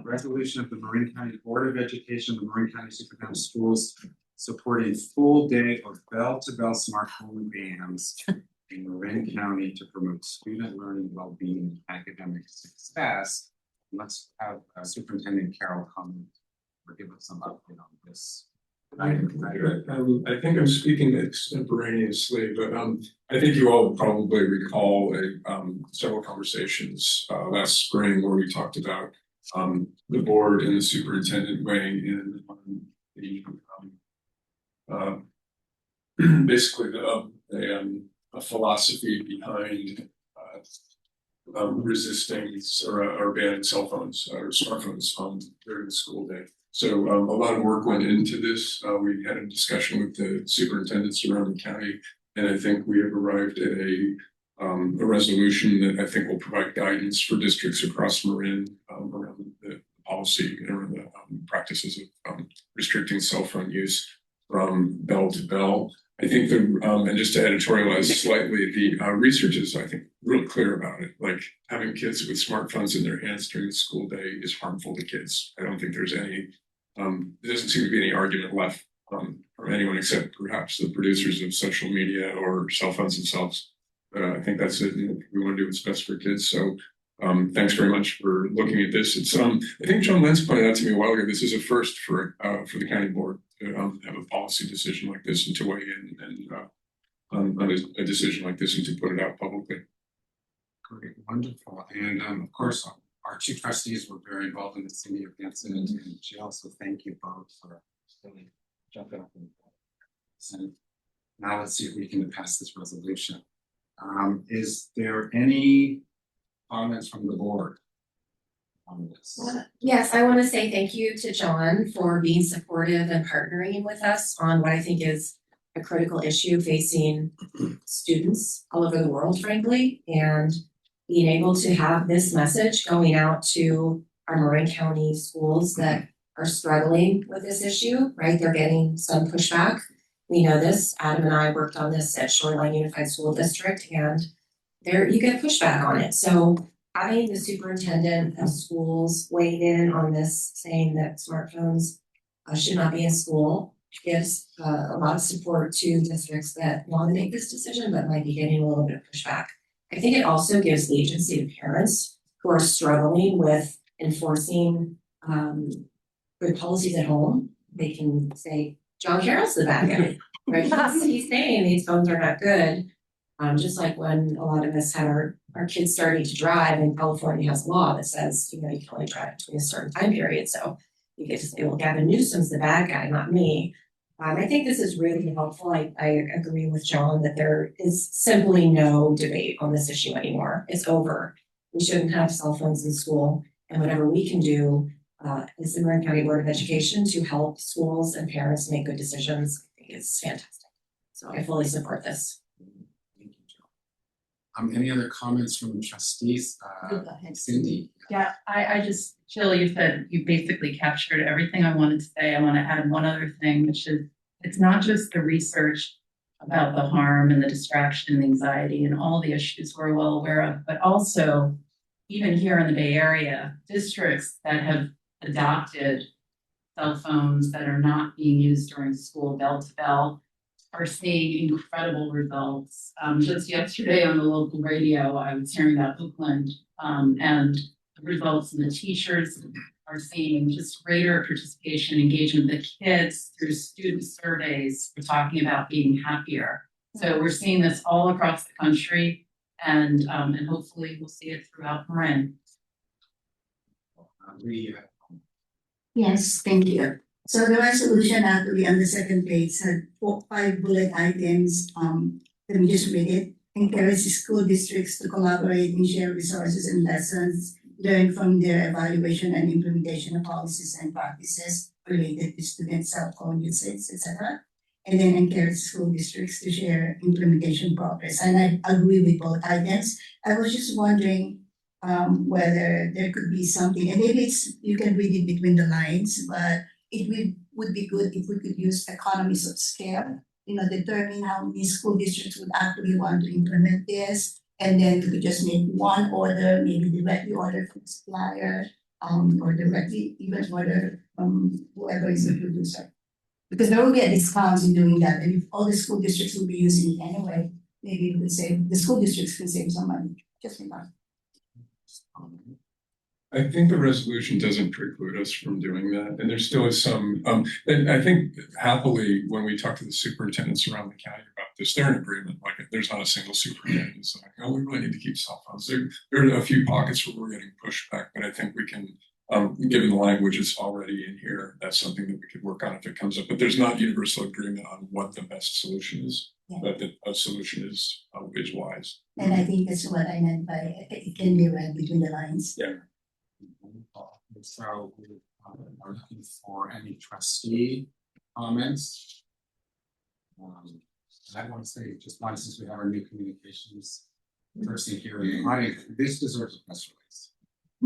S1: Resolution of the Marin County Board of Education, the Marin County Superintendent of Schools supporting full day or bell-to-bell smartphone bans in Marin County to promote student learning, well-being, and academic success. Let's have Superintendent Carroll comment or give us some update on this.
S2: I think I'm speaking extemporaneously, but I think you all probably recall several conversations last spring where we talked about the board and the superintendent weighing in on the basically a philosophy behind resisting or banning cell phones or smartphones during the school day. So a lot of work went into this. We had a discussion with the superintendents around the county, and I think we have arrived at a resolution that I think will provide guidance for districts across Marin around the policy and around the practices of restricting cell phone use from bell to bell. I think and just to editorialize slightly, the research is, I think, real clear about it. Like having kids with smartphones in their hands during the school day is harmful to kids. I don't think there's any, there doesn't seem to be any argument left from anyone except perhaps the producers of social media or cell phones themselves. I think that's it. We want to do what's best for kids. So thanks very much for looking at this. It's I think John Lentz pointed out to me a while ago, this is a first for the county board to have a policy decision like this and to weigh in and on a decision like this and to put it out publicly.
S1: Great, wonderful. And of course, our two trustees were very involved in the city of Benson and jail. So thank you both for really jumping up and so now let's see if we can pass this resolution. Is there any comments from the board on this?
S12: Yes, I want to say thank you to John for being supportive and partnering with us on what I think is a critical issue facing students all over the world, frankly, and being able to have this message going out to our Marin County schools that are struggling with this issue, right? They're getting some pushback. We know this. Adam and I worked on this at Shoreline Unified School District, and there you get pushback on it. So having the superintendent of schools weigh in on this, saying that smartphones should not be in school, gives a lot of support to districts that want to make this decision but might be getting a little bit of pushback. I think it also gives agency to parents who are struggling with enforcing good policies at home. They can say, John Carroll's the bad guy, right? He's saying these phones are not good. Just like when a lot of us had our kids starting to drive, and California has a law that says, you can only drive between a certain time period. So you get to say, well, Gavin Newsom's the bad guy, not me. I think this is really helpful. I agree with John that there is simply no debate on this issue anymore. It's over. We shouldn't have cell phones in school, and whatever we can do as the Marin County Board of Education to help schools and parents make good decisions, I think is fantastic. So I fully support this.
S1: Thank you, Joe. Any other comments from the trustees? Cindy?
S7: Yeah, I just, Jill, you said you basically captured everything I wanted to say. I want to add one other thing, which is it's not just the research about the harm and the distraction and anxiety and all the issues we're well aware of, but also even here in the Bay Area, districts that have adopted cell phones that are not being used during school bell to bell are seeing incredible results. Just yesterday on the local radio, I was hearing about Oakland and the results, and the teachers are seeing just greater participation, engagement. The kids through student surveys are talking about being happier. So we're seeing this all across the country, and hopefully we'll see it throughout Marin.
S6: Yes, thank you. So the resolution actually on the second page had 5 bullet items. Let me just read it. Encourages school districts to collaborate and share resources and lessons learned from their evaluation and implementation of policies and practices related to student cell phone usage, etc. and then encourage school districts to share implementation progress. And I agree with both items. I was just wondering whether there could be something, and maybe you can read it between the lines, but it would be good if we could use economies of scale, determine how many school districts would actually want to implement this. And then we could just make one order, maybe directly order from the supplier, or directly even order from whoever is the producer. Because there will be a discount in doing that, and if all the school districts will be using it anyway, maybe it would save, the school districts can save some money, just in that.
S2: I think the resolution doesn't preclude us from doing that, and there still is some, and I think happily, when we talk to the superintendents around the county about this, they're in agreement, like, there's not a single superintendent who's like, oh, we really need to keep cell phones. There are a few pockets where we're getting pushback, but I think we can, given the language is already in here, that's something that we could work on if it comes up, but there's not universal agreement on what the best solution is, but that a solution is wise.
S6: And I think that's what I meant by it can be read between the lines.
S2: Yeah.
S1: So we are looking for any trustee comments. I want to say just one, since we have our new communications person here in the audience, this deserves a press release.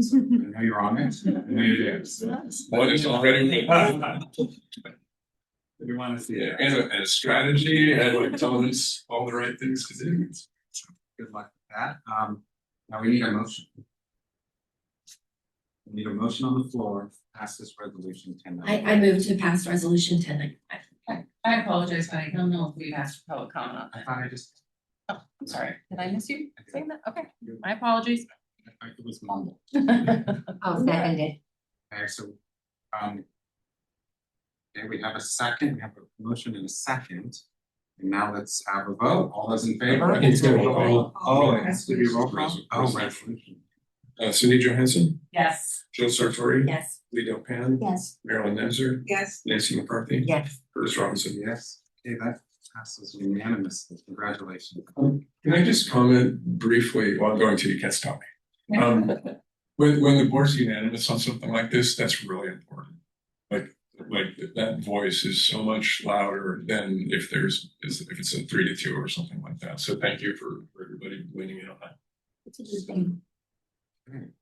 S1: So I know you're on it. I know you do.
S2: One is already.
S1: We want to see it.
S2: And a strategy and like telling us all the right things to do.
S1: Good luck with that. Now we need a motion. We need a motion on the floor to pass this resolution 10.
S12: I move to pass resolution 10.
S7: I apologize, but I don't know if we've asked for public comment.
S1: I thought I just.
S7: Oh, I'm sorry. Did I miss you saying that? Okay, my apologies.
S1: It was mumbled.
S3: I'll second it.
S1: Okay, so, okay, we have a second, we have a motion and a second. And now let's have a vote. All those in favor?
S2: It's gonna be roll call.
S1: Oh, it has to be roll call? Oh, resolution.
S2: Cindy Johansson,
S7: Yes.
S2: Jill Sartori.
S12: Yes.
S2: Lee Delpan.
S6: Yes.
S2: Marilyn Nemser.
S13: Yes.
S2: Nancy McCarthy.
S3: Yes.
S2: Curtis Robinson.
S1: Yes, okay, that passes unanimously. Congratulations.
S2: Can I just comment briefly while I'm going to, you can't stop me. When the board's unanimous on something like this, that's really important. Like that voice is so much louder than if it's a 3-2 or something like that. So thank you for everybody leaning in on that.
S6: It's a good thing.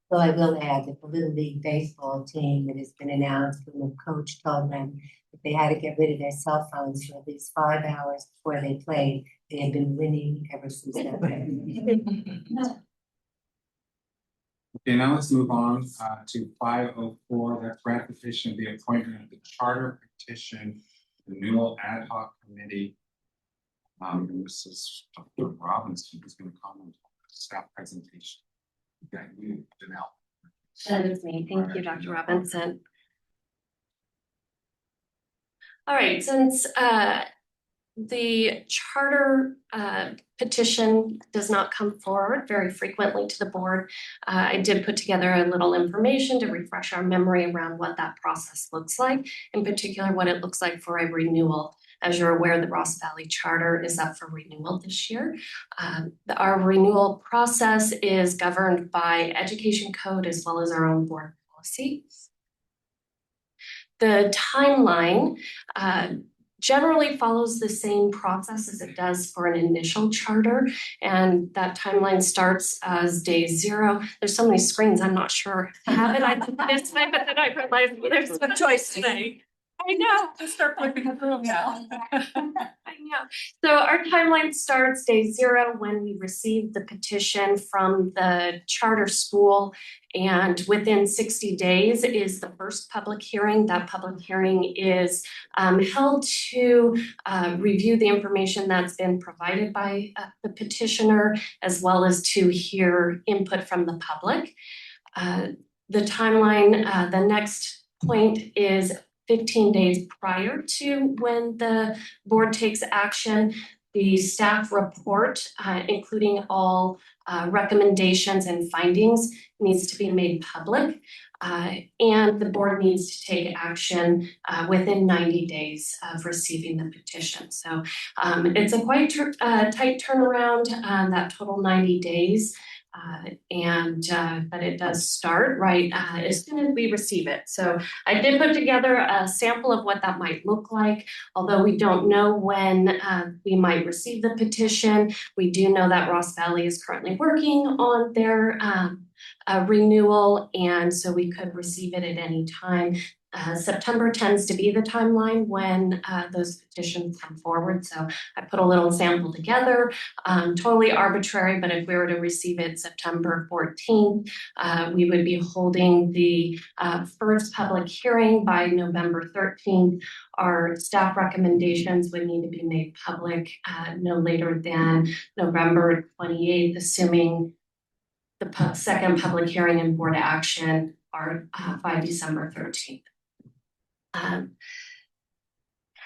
S3: So I will add that the Little League baseball team that has been announced, when the coach told them that they had to get rid of their cell phones for at least 5 hours before they played, they had been winning ever since that day.
S1: Okay, now let's move on to 504, that's ratification of the appointment of the Charter Petition Renewal Ad Hoc Committee. And this is Dr. Robinson who's going to comment on the staff presentation. Okay, you, Janelle.
S14: That is me. Thank you, Dr. Robinson. All right, since the charter petition does not come forward very frequently to the board, I did put together a little information to refresh our memory around what that process looks like, in particular what it looks like for a renewal. As you're aware, the Ross Valley Charter is up for renewal this year. Our renewal process is governed by education code as well as our own board policy. The timeline generally follows the same process as it does for an initial charter, and that timeline starts as day 0. There's so many screens, I'm not sure I have it. I did this way, but then I realized there's a choice today. I know, to start flipping through now. I know. So our timeline starts day 0 when we receive the petition from the charter school, and within 60 days is the first public hearing. That public hearing is held to review the information that's been provided by the petitioner, as well as to hear input from the public. The timeline, the next point is 15 days prior to when the board takes action. The staff report, including all recommendations and findings, needs to be made public. And the board needs to take action within 90 days of receiving the petition. So it's a quite tight turnaround, that total 90 days. But it does start right as soon as we receive it. So I did put together a sample of what that might look like. Although we don't know when we might receive the petition, we do know that Ross Valley is currently working on their renewal, and so we could receive it at any time. September tends to be the timeline when those petitions come forward. So I put a little sample together, totally arbitrary, but if we were to receive it September 14th, we would be holding the first public hearing by November 13th. Our staff recommendations would need to be made public no later than November 28th, assuming the second public hearing and board action are by December 13th.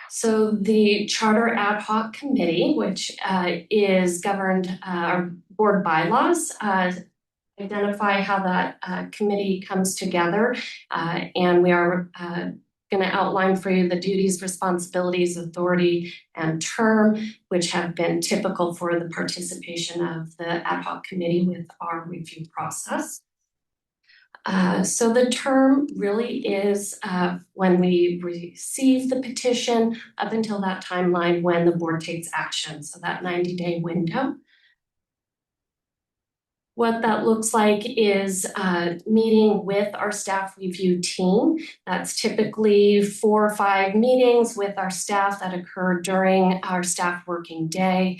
S14: So the Charter Ad Hoc Committee, which is governed, our board bylaws, identify how that committee comes together, and we are going to outline for you the duties, responsibilities, authority, and term, which have been typical for the participation of the ad hoc committee with our review process. So the term really is when we receive the petition up until that timeline when the board takes action, so that 90-day window. What that looks like is meeting with our staff review team. That's typically 4 or 5 meetings with our staff that occur during our staff working day.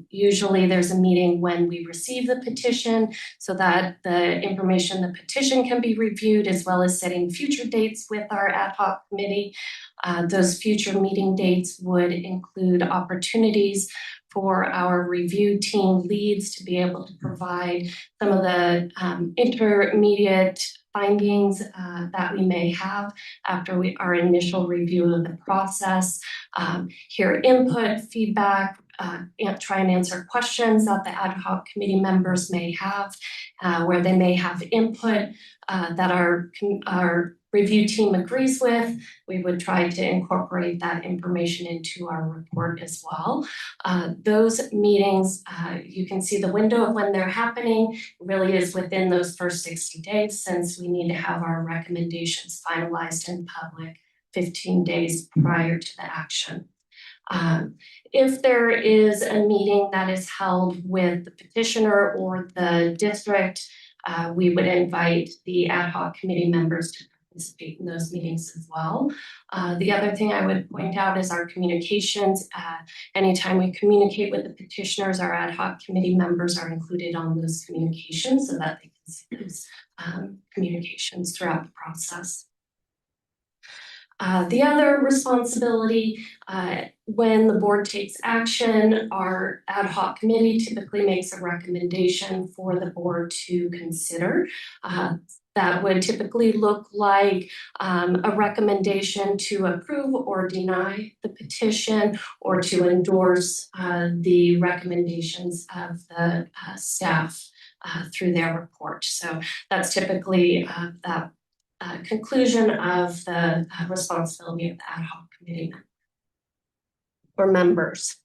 S14: Usually there's a meeting when we receive the petition so that the information, the petition can be reviewed, as well as setting future dates with our ad hoc committee. Those future meeting dates would include opportunities for our review team leads to be able to provide some of the intermediate findings that we may have after our initial review of the process, hear input, feedback, try and answer questions that the ad hoc committee members may have, where they may have input that our review team agrees with. We would try to incorporate that information into our report as well. Those meetings, you can see the window of when they're happening really is within those first 60 days, since we need to have our recommendations finalized in public 15 days prior to the action. If there is a meeting that is held with the petitioner or the district, we would invite the ad hoc committee members to participate in those meetings as well. The other thing I would point out is our communications. Anytime we communicate with the petitioners, our ad hoc committee members are included on those communications so that they can see those communications throughout the process. The other responsibility, when the board takes action, our ad hoc committee typically makes a recommendation for the board to consider. That would typically look like a recommendation to approve or deny the petition, or to endorse the recommendations of the staff through their report. So that's typically that conclusion of the responsibility of the ad hoc committee or members.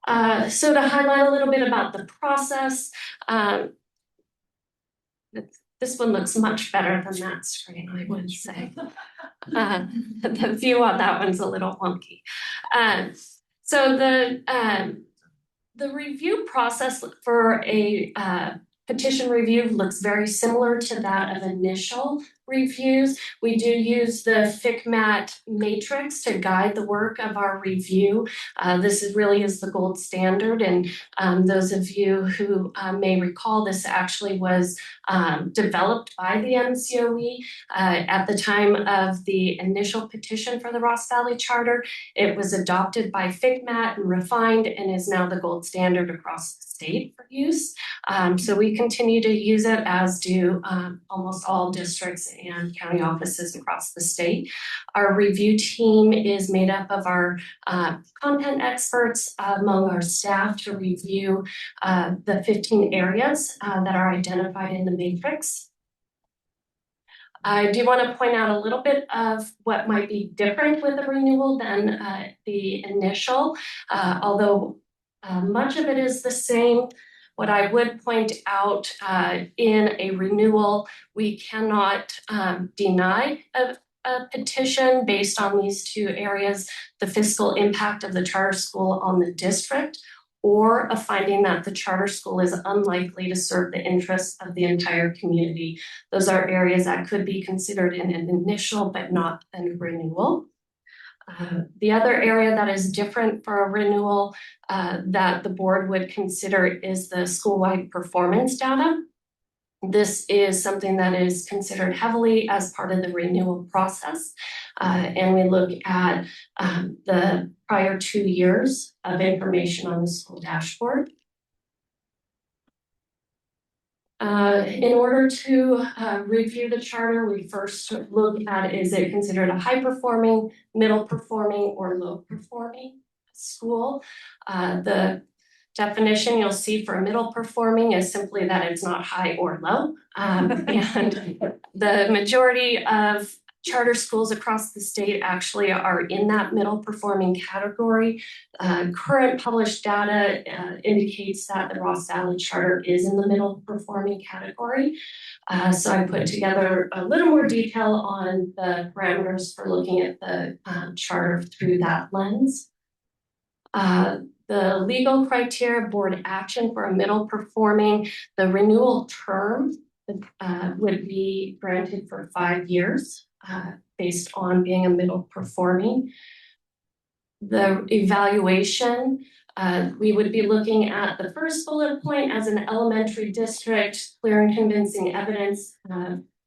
S14: So to highlight a little bit about the process, this one looks much better than that screen, I would say. The view on that one's a little wonky. So the review process for a petition review looks very similar to that of initial reviews. We do use the FCMAT matrix to guide the work of our review. This really is the gold standard, and those of you who may recall, this actually was developed by the MCOE at the time of the initial petition for the Ross Valley Charter. It was adopted by FCMAT and refined, and is now the gold standard across the state for use. So we continue to use it, as do almost all districts and county offices across the state. Our review team is made up of our content experts among our staff to review the 15 areas that are identified in the matrix. I do want to point out a little bit of what might be different with the renewal than the initial, although much of it is the same. What I would point out in a renewal, we cannot deny a petition based on these two areas, the fiscal impact of the charter school on the district, or a finding that the charter school is unlikely to serve the interests of the entire community. Those are areas that could be considered in an initial but not a renewal. The other area that is different for a renewal that the board would consider is the school-wide performance data. This is something that is considered heavily as part of the renewal process. And we look at the prior 2 years of information on the school dashboard. In order to review the charter, we first look at, is it considered a high performing, middle performing, or low performing school? The definition you'll see for middle performing is simply that it's not high or low. And the majority of charter schools across the state actually are in that middle performing category. Current published data indicates that the Ross Valley Charter is in the middle performing category. So I put together a little more detail on the parameters for looking at the charter through that lens. The legal criteria, board action for a middle performing, the renewal term would be granted for 5 years based on being a middle performing. The evaluation, we would be looking at the first bullet point as an elementary district, clear and convincing evidence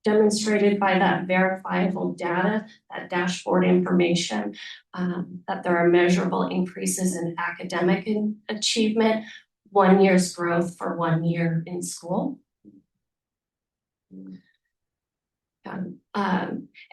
S14: demonstrated by that verifiable data, that dashboard information, that there are measurable increases in academic achievement, 1 year's growth for 1 year in school.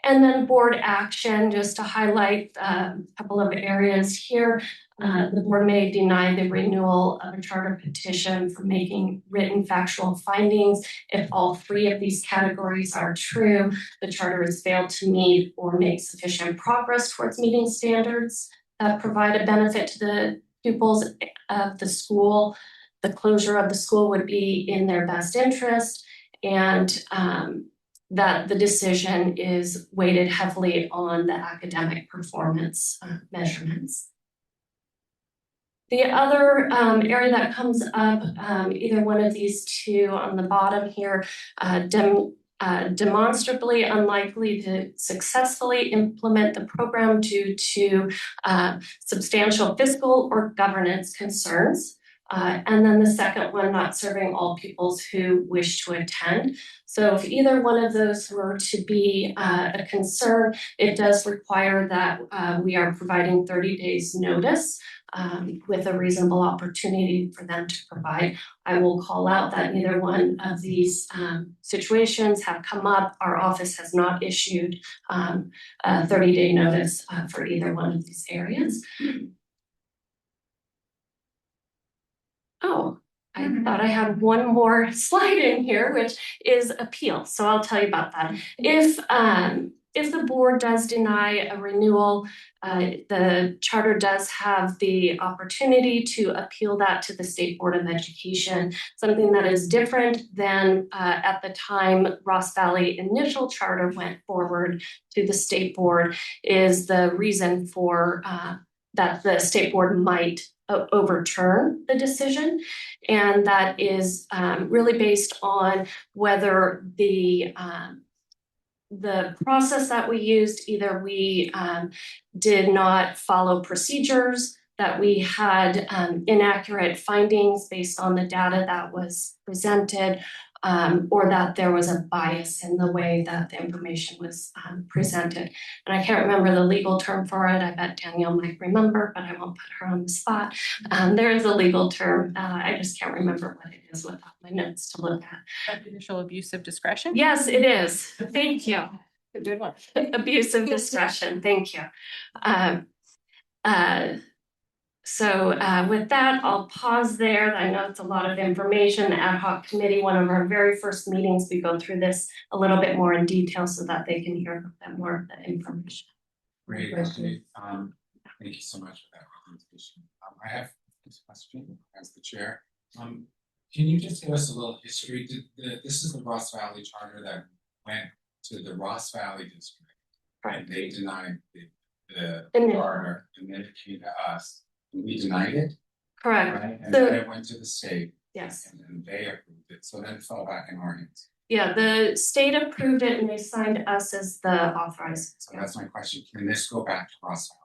S14: And then board action, just to highlight a couple of areas here. The board may deny the renewal of a charter petition for making written factual findings if all 3 of these categories are true. The charter has failed to meet or make sufficient progress towards meeting standards that provide a benefit to the pupils of the school. The closure of the school would be in their best interest, and that the decision is weighted heavily on the academic performance measurements. The other area that comes up, either one of these two on the bottom here, demonstrably unlikely to successfully implement the program due to substantial fiscal or governance concerns. And then the second one, not serving all pupils who wish to attend. So if either one of those were to be a concern, it does require that we are providing 30 days notice with a reasonable opportunity for them to provide. I will call out that neither one of these situations have come up. Our office has not issued a 30-day notice for either one of these areas. Oh, I thought I had one more slide in here, which is appeal. So I'll tell you about that. If the board does deny a renewal, the charter does have the opportunity to appeal that to the State Board of Education. Something that is different than at the time Ross Valley initial charter went forward to the State Board is the reason for that the State Board might overturn the decision, and that is really based on whether the process that we used, either we did not follow procedures, that we had inaccurate findings based on the data that was presented, or that there was a bias in the way that the information was presented. And I can't remember the legal term for it. I bet Danielle might remember, but I won't put her on the spot. There is a legal term. I just can't remember what it is without my notes to look at.
S7: Judicial abuse of discretion?
S14: Yes, it is. Thank you.
S7: A good one.
S14: Abuse of discretion. Thank you. So with that, I'll pause there. I know it's a lot of information. The ad hoc committee, one of our very first meetings, we go through this a little bit more in detail so that they can hear a bit more of the information.
S1: Great, thank you so much for that presentation. I have this question as the chair. Can you just give us a little history? This is the Ross Valley Charter that went to the Ross Valley District. And they denied the charter, and then it came to us, and we denied it,
S14: Correct.
S1: right? And then it went to the state.
S14: Yes.
S1: And then they approved it, so then it fell back in our hands.
S14: Yeah, the state approved it and they signed us as the authorized.
S1: So that's my question, can this go back to Ross Valley?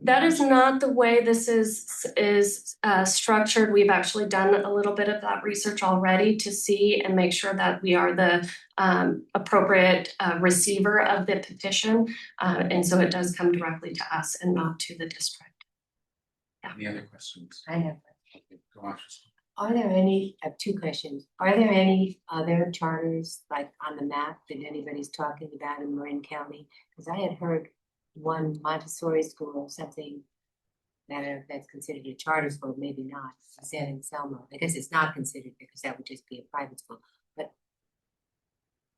S14: That is not the way this is structured. We've actually done a little bit of that research already to see and make sure that we are the appropriate receiver of the petition. And so it does come directly to us and not to the district. Yeah.
S1: Any other questions?
S3: I have.
S1: Go on.
S3: Are there any, I have two questions. Are there any other charters like on the map that anybody's talking about in Marin County? Because I had heard one Montessori school or something that's considered a charter school, maybe not, San Anselmo. I guess it's not considered because that would just be a private school. But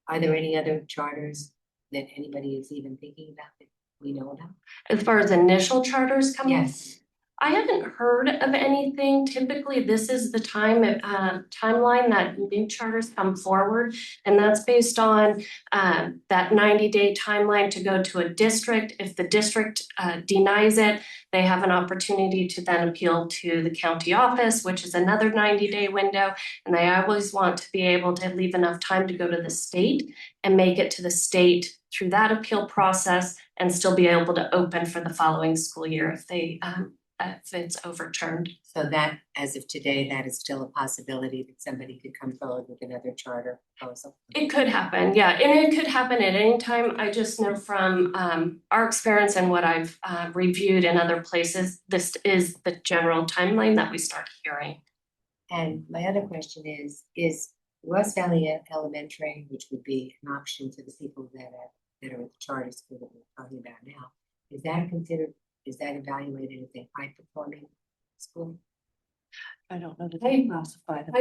S3: are there any other charters that anybody is even thinking about that we know about?
S14: As far as initial charters come?
S3: Yes.
S14: I haven't heard of anything. Typically, this is the timeline that new charters come forward, and that's based on that 90-day timeline to go to a district. If the district denies it, they have an opportunity to then appeal to the county office, which is another 90-day window. And they always want to be able to leave enough time to go to the state and make it to the state through that appeal process and still be able to open for the following school year if they if it's overturned.
S3: So that, as of today, that is still a possibility that somebody could come forward with another charter proposal?
S14: It could happen, yeah, and it could happen at any time. I just know from our experience and what I've reviewed in other places, this is the general timeline that we start hearing.
S3: And my other question is Ross Valley Elementary, which would be an option for the people that are at the charter school that we're talking about now, is that evaluated as a high performing school?
S8: I don't know that they classify them.
S14: I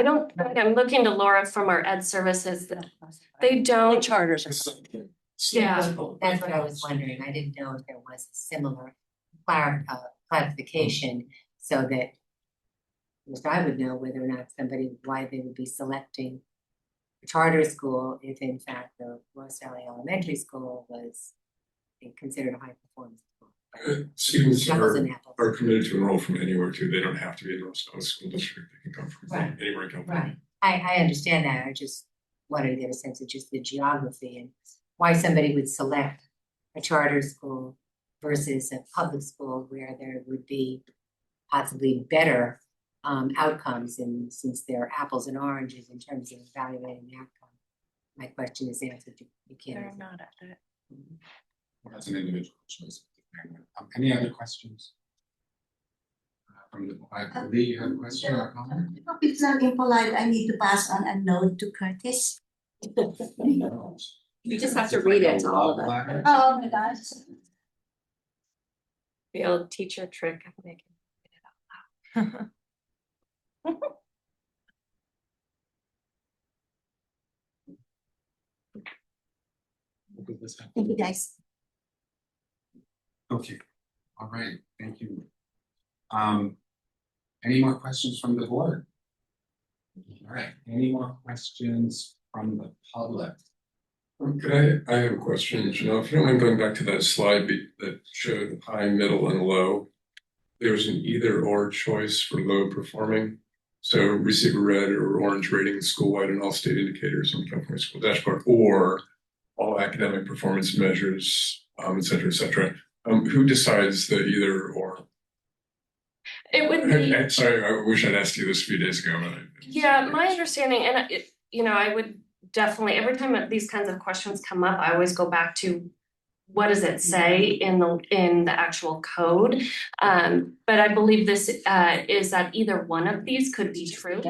S14: don't think, I'm looking to Laura from our ed services, they don't.
S8: Charters are.
S14: Yeah.
S3: That's what I was wondering. I didn't know if there was a similar clarification so that at least I would know whether or not why they would be selecting a charter school if in fact the Ross Valley Elementary School was considered a high performance school.
S2: Students are committed to enroll from anywhere too. They don't have to be in Ross Valley School District. They can come from anywhere in California.
S3: Right. I understand that. I just wanted to get a sense of just the geography and why somebody would select a charter school versus a public school where there would be possibly better outcomes, and since they're apples and oranges in terms of evaluating the outcome. My question is answered. You can't.
S8: They're not at it.
S1: Well, that's an individual choice. Any other questions? From the, I believe you have a question or a comment?
S6: If it's not impolite, I need to pass on a note to Curtis.
S5: You just have to read it to all of us.
S6: Oh my gosh.
S14: The old teacher trick of making it out loud.
S6: Thank you, guys.
S1: Okay, all right, thank you. Any more questions from the board? All right, any more questions from the public?
S2: Okay, I have a question, Janelle. If you don't mind going back to that slide that showed the high, middle, and low, there's an either or choice for low performing. So receive a red or orange rating school-wide and all state indicators on the California School Dashboard, or all academic performance measures, et cetera, et cetera. Who decides the either or?
S14: It would be.
S2: Sorry, I wish I'd asked you this a few days ago.
S14: Yeah, my understanding, and I would definitely, every time these kinds of questions come up, I always go back to what does it say in the actual code. But I believe this is that either one of these could be true,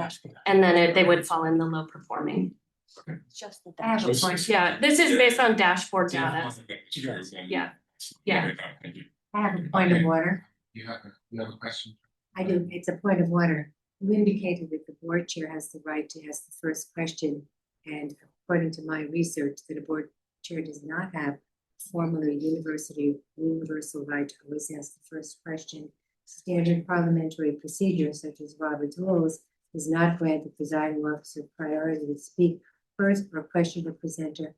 S14: and then they would fall in the low performing.
S2: Okay.
S8: Just the
S3: dashboard.
S14: Yeah, this is based on dashboard data. Yeah. Yeah.
S2: Thank you.
S3: I have a point of order.
S1: You have a question?
S3: I do. It's a point of order. You indicated that the board chair has the right to ask the first question, and according to my research, that a board chair does not have formal or universal right to always ask the first question. Standard parliamentary procedures, such as Robert's rules, does not grant the presiding officer priority to speak first or question the presenter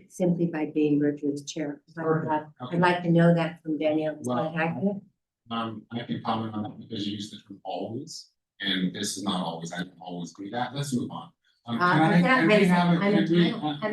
S3: simply by being virtuous chair. I'd like to know that from Danielle. Is that accurate?
S1: I can comment on that because you used the term always, and this is not always, I don't always do that, let's move on.
S3: I'm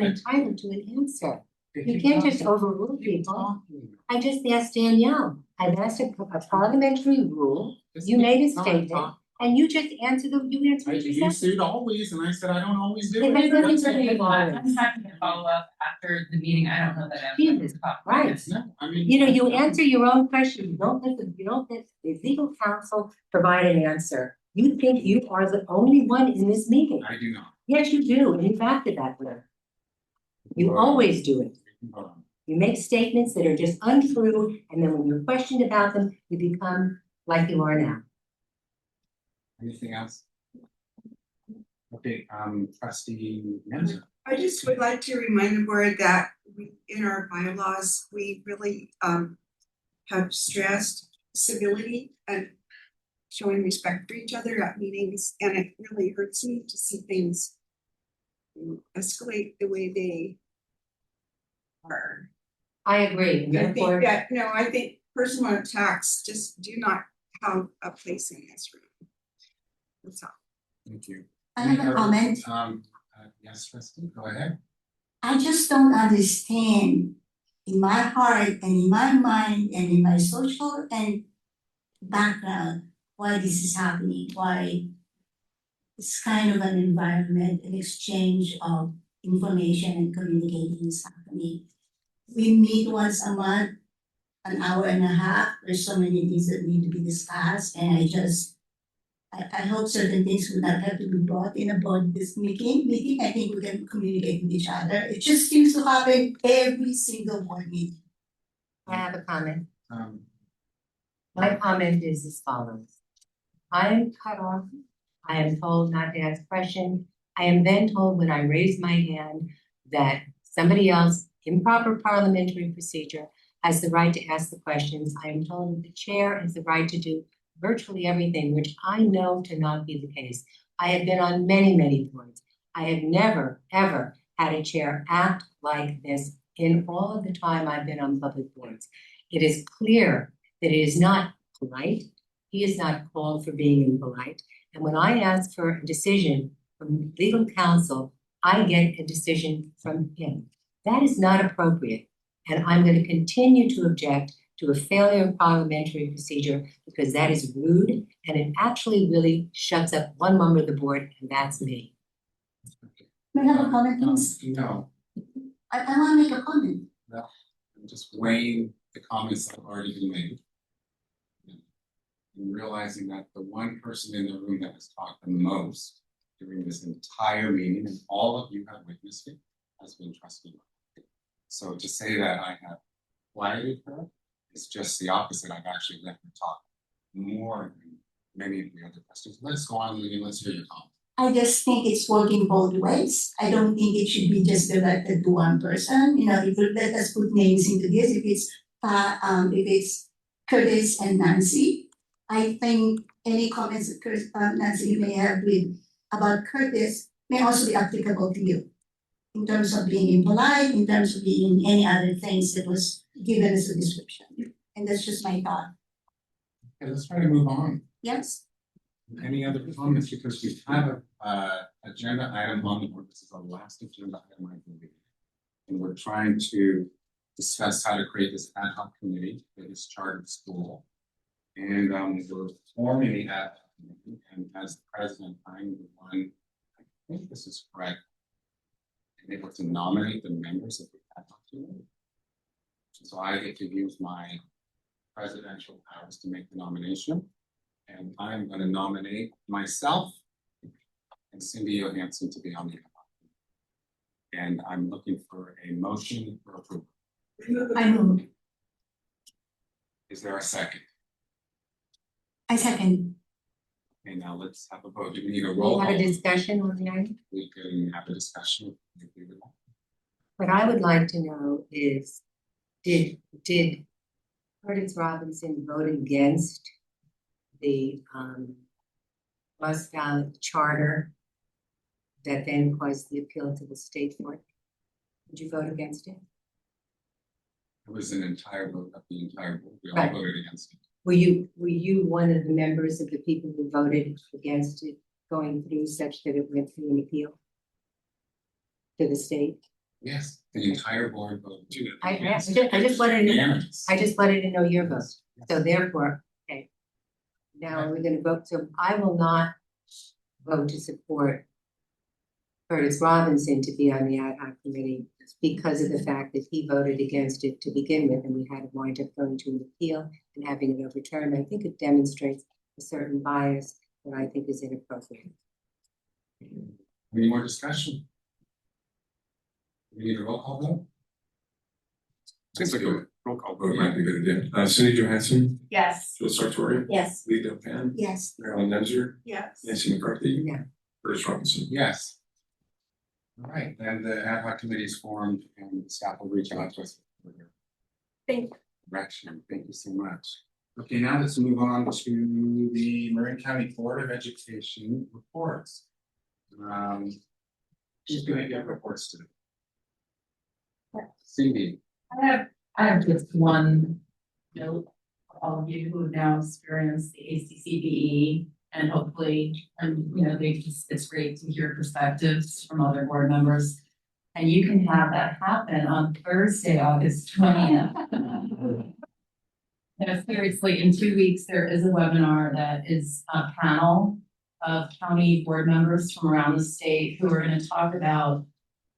S3: entitled to an answer. You can't just overrule people. I just asked Danielle, I've asked a parliamentary rule, you made a statement, and you just answered you answered what you
S1: You
S3: said.
S1: said always, and I said I don't always do
S3: It has
S1: it.
S3: nothing
S1: That's
S3: to do
S1: it.
S3: with always.
S7: I'm happy to follow up after the meeting. I don't know that I'm.
S3: Jesus, right.
S1: No, I mean.
S3: You know, you answer your own question, you don't let the legal counsel provide an answer. You think you are the only one in this meeting.
S1: I do not.
S3: Yes, you do, and you've acted that way. You always do it. You make statements that are just untrue, and then when you're questioned about them, you become like you are now.
S1: Anything else? Okay, trustee Menzer.
S13: I just would like to remind the board that we, in our bylaws, we really have stressed civility and showing respect for each other at meetings, and it really hurts me to see things escalate the way they are.
S3: I agree.
S13: I think that, no, I think personal attacks just do not have a place in this room. That's all.
S1: Thank you.
S6: I have a comment.
S1: Yes, trustee, go ahead.
S6: I just don't understand in my heart and in my mind and in my social and background why this is happening, why this kind of an environment, an exchange of information and communicating is happening. We meet once a month, an hour and a half. There's so many things that need to be discussed, and I hope certain things will not have to be brought in about this meeting. I think we can communicate with each other. It just seems to happen every single board meeting.
S3: I have a comment. My comment is as follows. I am cut off. I am told not to ask questions. I am then told when I raise my hand that somebody else, improper parliamentary procedure, has the right to ask the questions. I am told that the chair has the right to do virtually everything, which I know to not be the case. I have been on many, many boards. I have never, ever had a chair act like this in all of the time I've been on public boards. It is clear that it is not polite. He is not called for being impolite. And when I ask for a decision from legal counsel, I get a decision from him. That is not appropriate. And I'm going to continue to object to a failure of parliamentary procedure because that is rude and it actually really shuts up one member of the board, and that's me.
S6: May I have a comment, please?
S1: No,
S6: I want to make a comment.
S1: I'm just weighing the comments that have already been made. And realizing that the one person in the room that has talked the most during this entire meeting, and all of you have witnessed it, has been trustee. So to say that I have quieted her is just the opposite. I've actually let her talk more than many of the other questions. Let's go on, Lillian, let's hear your comment.
S6: I just think it's working both ways. I don't think it should be just directed to one person. You know, if you let us put names into this, if it's Curtis and Nancy, I think any comments that Nancy may have about Curtis may also be applicable to you in terms of being impolite, in terms of being any other things that was given as a description. And that's just my thought.
S1: Okay, let's try to move on.
S6: Yes?
S1: Any other comments? Because we have a agenda item on the board. This is the last agenda item I believe. And we're trying to discuss how to create this ad hoc committee for this chartered school. And we're forming the ad hoc committee, and as the president, I'm the one, I think this is correct, and able to nominate the members of the ad hoc committee. So I get to use my presidential powers to make the nomination. And I'm going to nominate myself and Cindy Johansson to be on the ad hoc committee. And I'm looking for a motion for approval.
S6: I move.
S1: Is there a second?
S6: I second.
S1: Okay, now let's have a vote. Do we need a
S3: We
S1: roll
S3: have a
S1: call?
S3: discussion on the item.
S1: We can have a discussion. if you agree with that.
S3: What I would like to know is, did Curtis Robinson vote against the was valid charter that then caused the appeal to the state court. Would you vote against it?
S1: It was an entire vote of the entire board. We all
S3: Right.
S1: voted against it.
S3: Were you one of the members of the people who voted against it going through such that it went through an appeal to the state?
S1: Yes, the entire board voted to it.
S3: I just wanted to,
S1: Unanimous.
S3: I just wanted to know your vote. So therefore, okay. Now we're gonna vote, so I will not vote to support Curtis Robinson to be on the ad hoc committee because of the fact that he voted against it to begin with, and we had to wind up going to an appeal and having it overturned. I think it demonstrates a certain bias that I think is inappropriate.
S1: Any more discussion? We need a roll call vote?
S2: Seems like a roll call vote might be a good idea. Cindy Johansson,
S7: Yes.
S2: Jill Sartori,
S12: Yes.
S2: Lee Delpan,
S6: Yes.
S2: Marilyn Nemser,
S13: Yes.
S2: Nancy McCarthy.
S3: Yeah.
S2: Curtis Robinson.
S1: Yes. All right, then the ad hoc committee is formed and staff will reach out to us.
S12: Thank you.
S1: Direction, thank you so much. Okay, now let's move on to the Marin County Board of Education reports. Who's gonna give reports today? Cindy.
S7: I have just one note for all of you who have now experienced the ACCBE, and hopefully, it's great to hear perspectives from other board members. And you can have that happen on Thursday, August 20th. No, seriously, in 2 weeks, there is a webinar that is a panel of county board members from around the state who are gonna talk about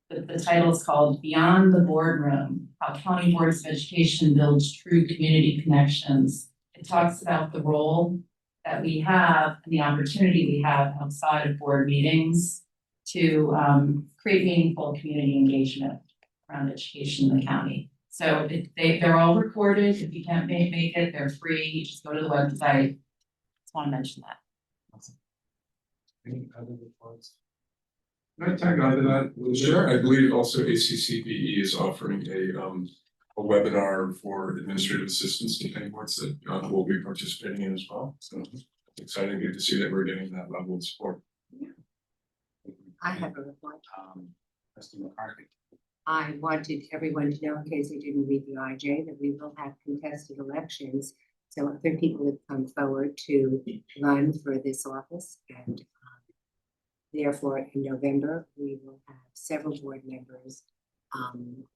S7: the title is called Beyond the Boardroom, How County Boards of Education Builds True Community Connections. It talks about the role that we have and the opportunity we have outside of board meetings to create meaningful community engagement around education in the county. So they're all recorded. If you can't make it, they're free. You just go to the website. Just want to mention that.
S1: Awesome. Any other reports?
S2: Can I tag on to that?
S1: Sure.
S2: I believe also ACCBE is offering a webinar for administrative assistants to county boards that will be participating in as well. So it's exciting to see that we're getting that level of support.
S3: I have a report.
S1: Trustee McCarthy.
S3: I wanted everyone to know, in case they didn't read the IJ, that we will have contested elections. So other people have come forward to run for this office, and therefore in November, we will have several board members.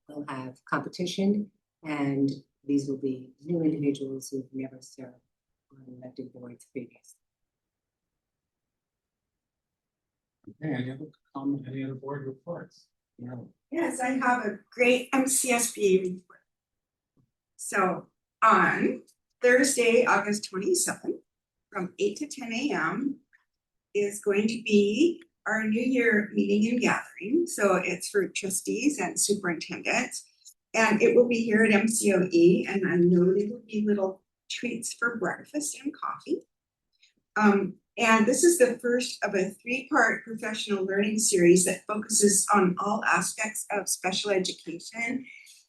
S3: We'll have competition, and these will be new individuals who've never served on elected boards previously.
S1: Okay, any other board reports? No.
S13: Yes, I have a great MCSBE report. So on Thursday, August 27th, from 8 to 10 a.m. is going to be our New Year meeting and gathering. So it's for trustees and superintendents. And it will be here at MCOE, and I know there will be little treats for breakfast and coffee. And this is the first of a 3-part professional learning series that focuses on all aspects of special education.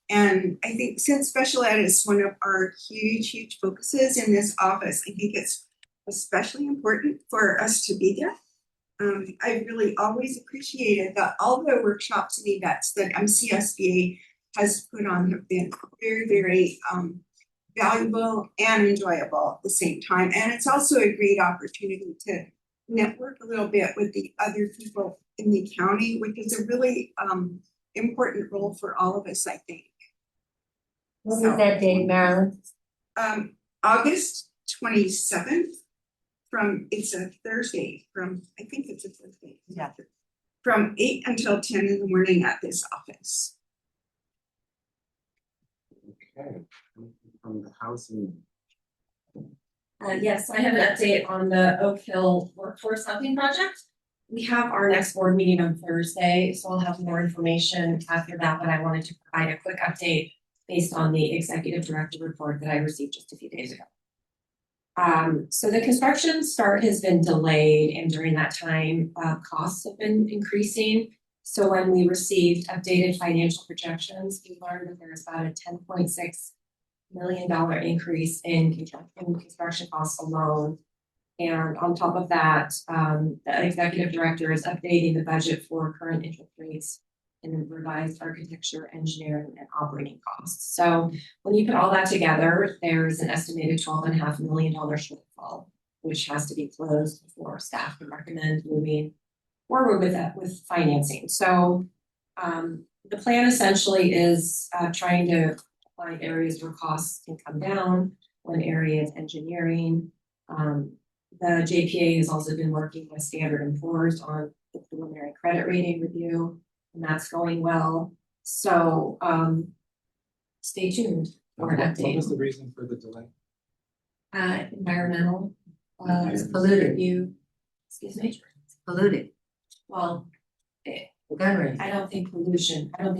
S13: And I think since special ed is one of our huge focuses in this office, I think it's especially important for us to be there. I really always appreciated that all the workshops and events that MCSBA has put on have been very valuable and enjoyable at the same time. And it's also a great opportunity to network a little bit with the other people in the county, which is a really important role for all of us, I think.
S12: What was that date, Marilyn?
S13: August 27th. It's a Thursday I think it's a Thursday.
S7: Yeah.
S13: From 8 until 10 in the morning at this office.
S1: Okay, from the housing.
S12: Yes, I have an update on the Oak Hill Workforce Housing Project. We have our next board meeting on Thursday, so I'll have more information after that, but I wanted to provide a quick update based on the executive director report that I received just a few days ago. So the construction start has been delayed, and during that time, costs have been increasing. So when we received updated financial projections, we learned that there's about a $10.6 million increase in construction costs alone. And on top of that, the executive director is updating the budget for current interest rates and revised architecture, engineering, and operating costs. So when you put all that together, there's an estimated $12.5 million shortfall, which has to be closed before staff can recommend moving forward with that, with financing. So the plan essentially is trying to find areas where costs can come down. One area is engineering. The JPA has also been working with Standard & Poor's on the preliminary credit rating review, and that's going well. So stay tuned for an update.
S1: What was the reason for the delay?
S12: Environmental, it's polluted. Excuse me?
S3: It's polluted.
S12: Well,
S3: Gun
S12: I don't think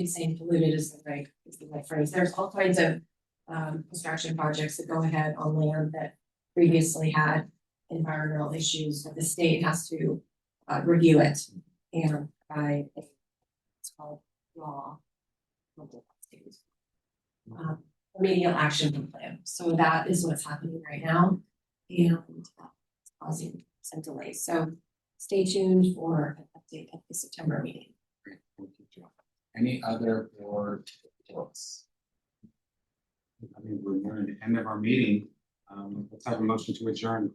S12: saying polluted is the right phrase. There's all kinds of construction projects that go ahead on land that previously had environmental issues, but the state has to review it and provide it's called law. Remedial action plan. So that is what's happening right now, and it's causing some delays. So stay tuned for an update at the September meeting.
S1: Great, thank you, Joe. Any other board reports? I mean, we're nearing the end of our meeting. Let's have a motion to adjourn.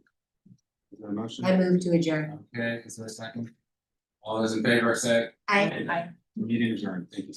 S1: Is there a motion?
S3: I move to adjourn.
S1: Okay, is there a second? All those in favor say
S3: I
S1: meeting adjourned. Thank you.